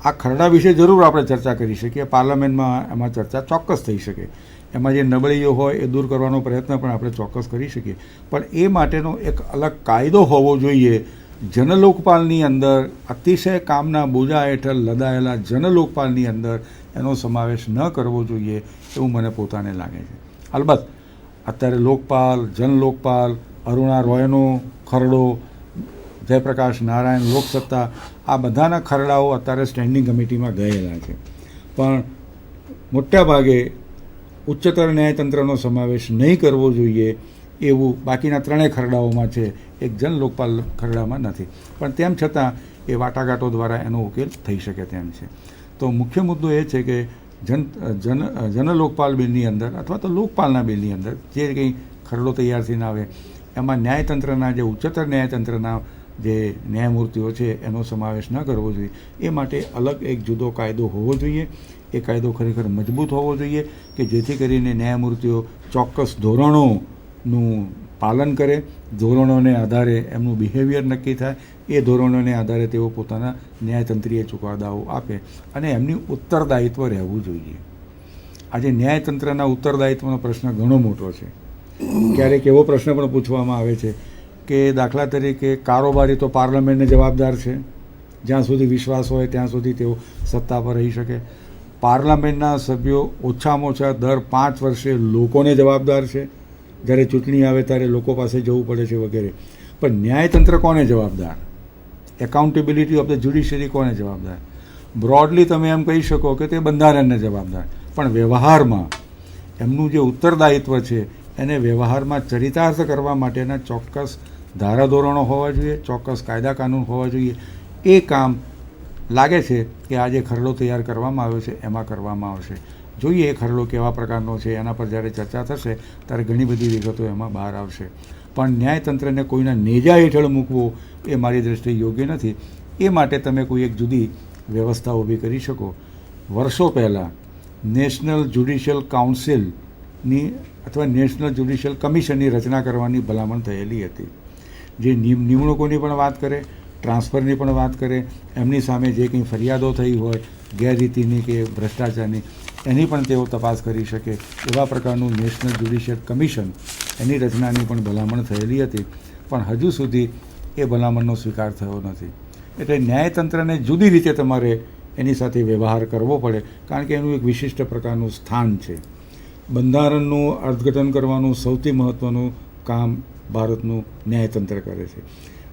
આ ખરડા વિશે જરૂર આપણે ચર્ચા કરી શકીએ. પાર્લામેન્ટમાં એમાં ચર્ચા ચોક્કસ થઈ શકે. એમાં જે નબળીઓ હોય એ દૂર કરવાનો પ્રયત્ન પણ આપણે ચોક્કસ કરી શકીએ. પણ એ માટેનો એક અલગ કાયદો હોવો જોઈએ. જનલોકપાલની અંદર અતિશય કામના બોજા હેઠળ લદાયેલા જનલોકપાલની અંદર એનો સમાવેશ ન કરવો જોઈએ એવું મને પોતાને લાગે છે. અલબત્ત અત્યારે લોકપાલ, જનલોકપાલ, અરુણા રોયનો ખરડો, જયપ્રકાશ નારાયણ લોકસત્તા, આ બધાના ખરડાઓ અત્યારે સ્ટેન્ડિંગ કમિટીમાં ગયેલા છે. પણ મોટા ભાગે ઉચ્ચતર ન્યાયતંત્રનો સમાવેશ નહીં કરવો જોઈએ એવું બાકીના 3 ખરડાઓમાં છે. એક જન લોકપાલ ખરડામાં નથી. પણ તેમ છતાં એ વાટાઘાટો દ્વારા એનો ઉકેલ થઈ શકે તેમ છે. તો મુખ્ય મુદ્દો એ છે કે જન લોકપાલ બિલની અંદર અથવા તો લોકપાલના બિલની અંદર જે કંઈ ખરડો તૈયાર થઈને આવે એમાં ન્યાયતંત્રના, જે ઉચ્ચતર ન્યાયતંત્રના જે ન્યાયમૂર્તિઓ છે એનો સમાવેશ ન કરવો જોઈએ. એ માટે અલગ એક જુદો કાયદો હોવો જોઈએ. એ કાયદો ખરેખર મજબૂત હોવો જોઈએ કે જેથી કરીને ન્યાયમૂર્તિઓ ચોક્કસ ધોરણોનું પાલન કરે, ધોરણોને આધારે એમનું બિહેવિયર નક્કી થાય, એ ધોરણોને આધારે તેઓ પોતાના ન્યાયતંત્રીય ચુકાદાઓ આપે અને એમની ઉત્તરદાયિત્વ રહેવું જોઈએ. આજે ન્યાયતંત્રના ઉત્તરદાયિત્વનો પ્રશ્ન ઘણો મોટો છે. ક્યારેક એવો પ્રશ્ન પણ પૂછવામાં આવે છે કે દાખલા તરીકે કારોબારી તો પાર્લામેન્ટને જવાબદાર છે, જ્યાં સુધી વિશ્વાસ હોય ત્યાં સુધી તેઓ સત્તા પર રહી શકે. પાર્લામેન્ટના સભ્યો ઓછામાં ઓછા દર 5 વર્ષે લોકોને જવાબદાર છે, જ્યારે ચૂંટણી આવે ત્યારે લોકો પાસે જવું પડે છે વગેરે. પણ ન્યાયતંત્ર કોને જવાબદાર? એકાઉન્ટેબિલિટી ઓફ ધ જ્યુડિશરી કોને જવાબદાર? બ્રોડલી તમે એમ કહી શકો કે તે બંધારણને જવાબદાર. પણ વ્યવહારમાં એમનું જે ઉત્તરદાયિત્વ છે એને વ્યવહારમાં ચરિતાર્થ કરવા માટેના ચોક્કસ ધારાધોરણો હોવા જોઈએ, ચોક્કસ કાયદા કાનૂન હોવા જોઈએ. એ કામ લાગે છે કે આ જે ખરડો તૈયાર કરવામાં આવ્યો છે એમાં કરવામાં આવશે. જોઈએ એ ખરડો કેવા પ્રકારનો છે, એના પર જ્યારે ચર્ચા થશે ત્યારે ઘણી બધી વિગતો એમાં બહાર આવશે. પણ ન્યાયતંત્રને કોઈના નેજા હેઠળ મૂકવો એ મારી દૃષ્ટિએ યોગ્ય નથી. એ માટે તમે કોઈ એક જુદી વ્યવસ્થા ઊભી કરી શકો. વર્ષો પહેલાં નેશનલ જ્યુડિશિયલ કાઉન્સિલની અથવા નેશનલ જ્યુડિશિયલ કમિશનની રચના કરવાની ભલામણ થયેલી હતી, જે નિમણૂકોની પણ વાત કરે, ટ્રાન્સફરની પણ વાત કરે, એમની સામે જે કંઈ ફરિયાદો થઈ હોય ગેરરીતિની કે ભ્રષ્ટાચારની એની પણ તેઓ તપાસ કરી શકે એવા પ્રકારનું નેશનલ જ્યુડિશિયલ કમિશન એની રચનાની પણ ભલામણ થયેલી હતી, પણ હજુ સુધી એ ભલામણનો સ્વીકાર થયો નથી. એટલે ન્યાયતંત્રને જુદી રીતે તમારે એની સાથે વ્યવહાર કરવો પડે, કારણ કે એનું એક વિશિષ્ટ પ્રકારનું સ્થાન છે. બંધારણનું અર્થઘટન કરવાનું સૌથી મહત્ત્વનું કામ ભારતનું ન્યાયતંત્ર કરે છે.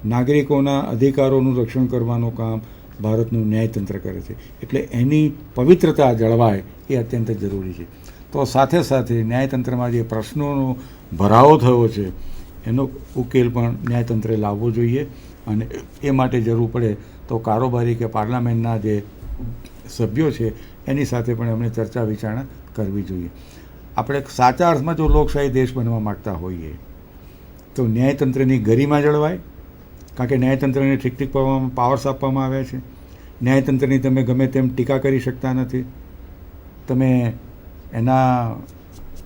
નાગરિકોના અધિકારોનું રક્ષણ કરવાનું કામ ભારતનું ન્યાયતંત્ર કરે છે. એટલે એની પવિત્રતા જળવાય એ અત્યંત જરૂરી છે. તો સાથે સાથે ન્યાયતંત્રમાં જે પ્રશ્નોનો ભરાવો થયો છે એનો ઉકેલ પણ ન્યાયતંત્રે લાવવો જોઈએ, અને એ માટે જરૂર પડે તો કારોબારી કે પાર્લામેન્ટના જે સભ્યો છે એની સાથે પણ એમણે ચર્ચા વિચારણા કરવી જોઈએ. આપણે સાચા અર્થમાં જો લોકશાહી દેશ બનવા માગતા હોઈએ તો ન્યાયતંત્રની ગરિમા જળવાય, કારણ કે ન્યાયતંત્રને ઠીક ઠીક પાવર્સ આપવામાં આવ્યા છે. ન્યાયતંત્રની તમે ગમે તેમ ટીકા કરી શકતા નથી, તમે એના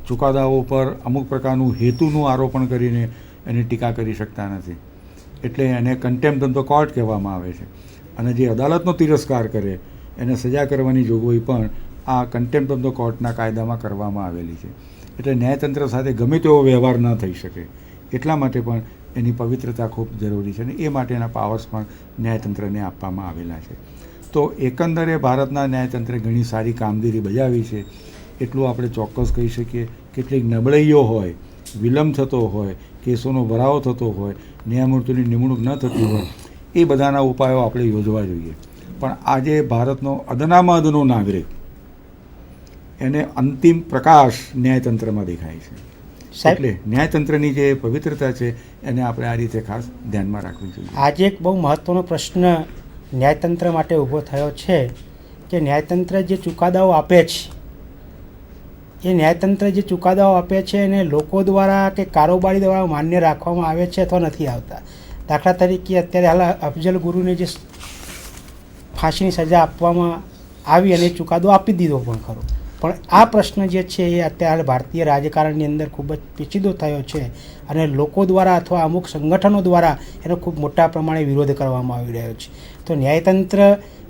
ચુકાદાઓ પર અમુક પ્રકારનું હેતુનું આરોપણ કરીને એની ટીકા કરી શકતા નથી. એટલે એને કન્ટેમ્પ્ટ ઓફ ધ કોર્ટ કહેવામાં આવે છે, અને જે અદાલતનો તિરસ્કાર કરે એને સજા કરવાની જોગવાઈ પણ આ કન્ટેમ્પ્ટ ઓફ ધ કોર્ટના કાયદામાં કરવામાં આવેલી છે. એટલે ન્યાયતંત્ર સાથે ગમે તેવો વ્યવહાર ન થઈ શકે, એટલા માટે પણ એની પવિત્રતા ખૂબ જરૂરી છે, અને એ માટેના પાવર્સ પણ ન્યાયતંત્રને આપવામાં આવેલા છે. તો એકંદરે ભારતના ન્યાયતંત્રે ઘણી સારી કામગીરી બજાવી છે એટલું આપણે ચોક્કસ કહી શકીએ. કેટલીક નબળાઈઓ હોય, વિલંબ થતો હોય, કેસોનો ભરાવો થતો હોય, ન્યાયમૂર્તિની નિમણૂક ન થતી હોય, એ બધાના ઉપાયો આપણે યોજવા જોઈએ. પણ આજે ભારતનો અદનામાં અદનો નાગરિક એને અંતિમ પ્રકાશ ન્યાયતંત્રમાં દેખાય છે. એટલે ન્યાયતંત્રની જે પવિત્રતા છે એને આપણે આ રીતે ખાસ ધ્યાનમાં રાખવી જોઈએ. આજે એક બહુ મહત્ત્વનો પ્રશ્ન ન્યાયતંત્ર માટે ઊભો થયો છે કે ન્યાયતંત્ર જે ચુકાદાઓ આપે છે એ ન્યાયતંત્ર જે ચુકાદાઓ આપે છે એને લોકો દ્વારા કે કારોબારી દ્વારા માન્ય રાખવામાં આવે છે અથવા નથી આવતા. દાખલા તરીકે અત્યારે હાલ અફઝલ ગુરુને જે ફાંસીની સજા આપવામાં આવી અને ચુકાદો આપી દીધો પણ ખરો, પણ આ પ્રશ્ન જે છે એ અત્યારે ભારતીય રાજકારણની અંદર ખૂબ જ પેચીદો થયો છે, અને લોકો દ્વારા અથવા અમુક સંગઠનો દ્વારા એનો ખૂબ મોટા પ્રમાણે વિરોધ કરવામાં આવી રહ્યો છે. તો ન્યાયતંત્ર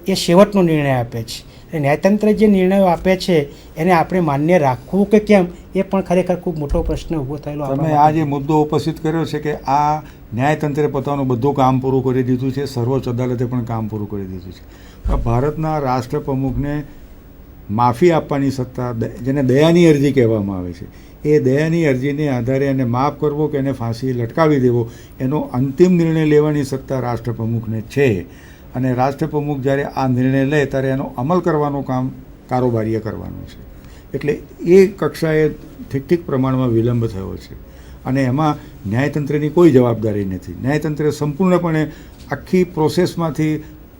એ છેવટનો નિર્ણય આપે છે, અને ન્યાયતંત્ર જે નિર્ણયો આપે છે એને આપણે માન્ય રાખવું કે કેમ એ પણ ખરેખર ખૂબ મોટો પ્રશ્ન ઊભો થયેલો. તમે આ જે મુદ્દો ઉપસ્થિત કર્યો છે કે આ ન્યાયતંત્રે પોતાનું બધું કામ પૂરું કરી દીધું છે, સર્વોચ્ચ અદાલતે પણ કામ પૂરું કરી દીધું છે, પણ ભારતના રાષ્ટ્રપ્રમુખને માફી આપવાની સત્તા, જેને દયાની અરજી કહેવામાં આવે છે, એ દયાની અરજીને આધારે એને માફ કરવો કે એને ફાંસી લટકાવી દેવો એનો અંતિમ નિર્ણય લેવાની સત્તા રાષ્ટ્રપ્રમુખને છે. અને રાષ્ટ્રપ્રમુખ જ્યારે આ નિર્ણય લે ત્યારે એનો અમલ કરવાનું કામ કારોબારીએ કરવાનું છે. એટલે એ કક્ષાએ ઠીક ઠીક પ્રમાણમાં વિલંબ થયો છે, અને એમાં ન્યાયતંત્રની કોઈ જવાબદારી નથી. ન્યાયતંત્રે સંપૂર્ણપણે આખી પ્રોસેસમાંથી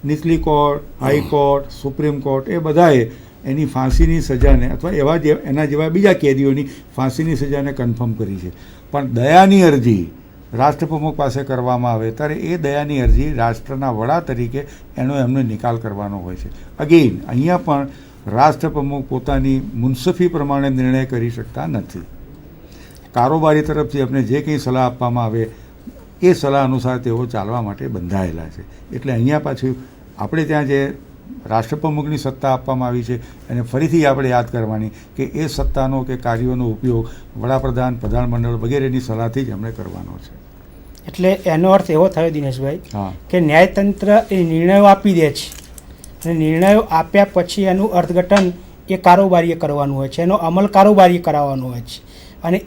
નીચલી કોર્ટ, હાઈકોર્ટ, સુપ્રીમ કોર્ટ એ બધાએ એની ફાંસીની સજાને અથવા એના જેવા બીજા કેદીઓની ફાંસીની સજાને કન્ફર્મ કરી છે. પણ દયાની અરજી રાષ્ટ્રપ્રમુખ પાસે કરવામાં આવે ત્યારે એ દયાની અરજી રાષ્ટ્રના વડા તરીકે એમનો નિકાલ કરવાનો હોય છે. અગેઇન અહીંયા પણ રાષ્ટ્રપ્રમુખ પોતાની મુનસફી પ્રમાણે નિર્ણય કરી શકતા નથી. કારોબારી તરફથી આપણે જે કંઈ સલાહ આપવામાં આવે એ સલાહ અનુસાર તેઓ ચાલવા માટે બંધાયેલા છે. એટલે અહીંયા પાછું આપણે ત્યાં જે રાષ્ટ્રપ્રમુખની સત્તા આપવામાં આવી છે અને ફરીથી આપણે યાદ કરવાની કે એ સત્તાનો કે કાર્યોનો ઉપયોગ વડાપ્રધાન, પ્રધાનમંડળ વગેરેની સલાહથી જ એમણે કરવાનો છે. એટલે એનો અર્થ એવો થયો દિનેશભાઈ હા કે ન્યાયતંત્ર એ નિર્ણયો આપી દે છે, અને નિર્ણયો આપ્યા પછી એનું અર્થઘટન એ કારોબારીએ કરવાનું હોય છે, એનો અમલ કારોબારીએ કરાવવાનો હોય છે, અને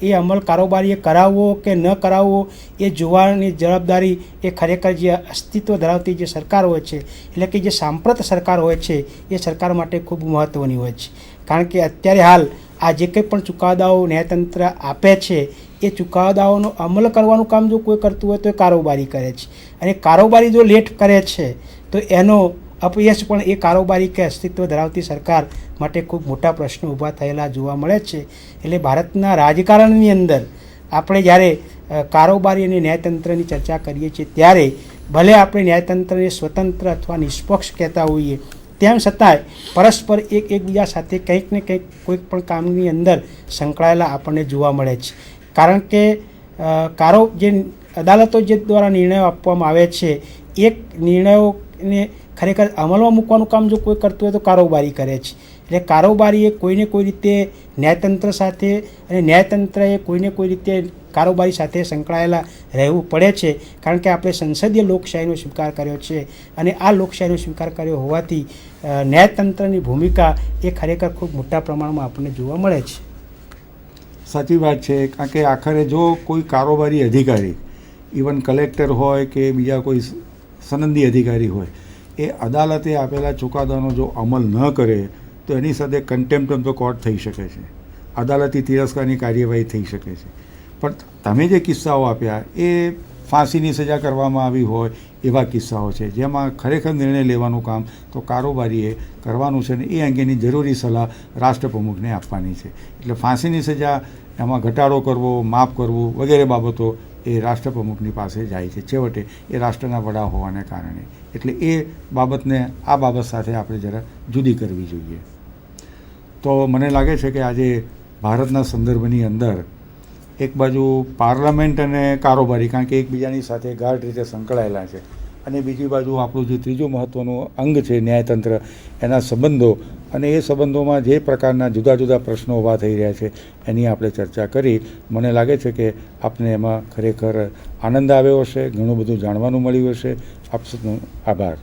એ અમલ કારોબારીએ કરાવવો કે ન કરાવવો એ જોવાની જવાબદારી એ ખરેખર જે અસ્તિત્વ ધરાવતી જે સરકાર હોય છે, એટલે કે જે સાંપ્રત સરકાર હોય છે એ સરકાર માટે ખૂબ મહત્ત્વની હોય છે. કારણ કે અત્યારે હાલ આ જે કંઈ પણ ચુકાદાઓ ન્યાયતંત્ર આપે છે એ ચુકાદાઓનો અમલ કરવાનું કામ જો કોઈ કરતું હોય તો એ કારોબારી કરે છે, અને કારોબારી જો લેટ કરે છે તો એનો અપયશ પણ એ કારોબારી કે અસ્તિત્વ ધરાવતી સરકાર માટે ખૂબ મોટા પ્રશ્નો ઊભા થયેલા જોવા મળે છે. એટલે ભારતના રાજકારણની અંદર આપણે જ્યારે કારોબારી અને ન્યાયતંત્રની ચર્ચા કરીએ છીએ ત્યારે ભલે આપણે ન્યાયતંત્રને સ્વતંત્ર અથવા નિષ્પક્ષ કહેતા હોઈએ, તેમ છતાંય પરસ્પર એકબીજા સાથે કંઈક ને કંઈક કોઈક પણ કામની અંદર સંકળાયેલા આપણને જોવા મળે છે. કારણ કે જે અદાલતો જે દ્વારા નિર્ણયો આપવામાં આવે છે એ નિર્ણયોને ખરેખર અમલમાં મૂકવાનું કામ જો કોઈ કરતું હોય તો કારોબારી કરે છે. એટલે કારોબારીએ કોઈને કોઈ રીતે ન્યાયતંત્ર સાથે અને ન્યાયતંત્રએ કોઈને કોઈ રીતે કારોબારી સાથે સંકળાયેલા રહેવું પડે છે, કારણ કે આપણે સંસદીય લોકશાહીનો સ્વીકાર કર્યો છે અને આ લોકશાહીનો સ્વીકાર કર્યો હોવાથી ન્યાયતંત્રની ભૂમિકા એ ખરેખર ખૂબ મોટા પ્રમાણમાં આપણને જોવા મળે છે. સાચી વાત છે, કારણ કે આખરે જો કોઈ કારોબારી અધિકારી, ઇવન કલેક્ટર હોય કે બીજા કોઈ સનંદી અધિકારી હોય, એ અદાલતે આપેલા ચુકાદાનો જો અમલ ન કરે તો એની સાથે કન્ટેમ્પ્ટ ઓફ ધ કોર્ટ થઈ શકે છે, અદાલતી તિરસ્કારની કાર્યવાહી થઈ શકે છે. પણ તમે જે કિસ્સાઓ આપ્યા એ ફાંસીની સજા કરવામાં આવી હોય એવા કિસ્સાઓ છે, જેમાં ખરેખર નિર્ણય લેવાનું કામ તો કારોબારીએ કરવાનું છે ને એ અંગેની જરૂરી સલાહ રાષ્ટ્રપ્રમુખને આપવાની છે. એટલે ફાંસીની સજા, એમાં ઘટાડો કરવો, માફ કરવું વગેરે બાબતો એ રાષ્ટ્રપ્રમુખની પાસે જાય છે. છેવટે એ રાષ્ટ્રના વડા હોવાને કારણે, એટલે એ બાબતને આ બાબત સાથે આપણે જરા જુદી કરવી જોઈએ. તો મને લાગે છે કે આજે ભારતના સંદર્ભની અંદર એક બાજુ પાર્લામેન્ટ અને કારોબારી, કારણ કે એકબીજાની સાથે ગાઢ રીતે સંકળાયેલા છે, અને બીજી બાજુ આપણું જે ત્રીજું મહત્ત્વનું અંગ છે ન્યાયતંત્ર, એના સંબંધો, અને એ સંબંધોમાં જે પ્રકારના જુદા જુદા પ્રશ્નો ઊભા થઈ રહ્યા છે એની આપણે ચર્ચા કરી. મને લાગે છે કે આપને એમાં ખરેખર આનંદ આવ્યો હશે, ઘણું બધું જાણવાનું મળ્યું હશે. આપ સૌનો આભાર.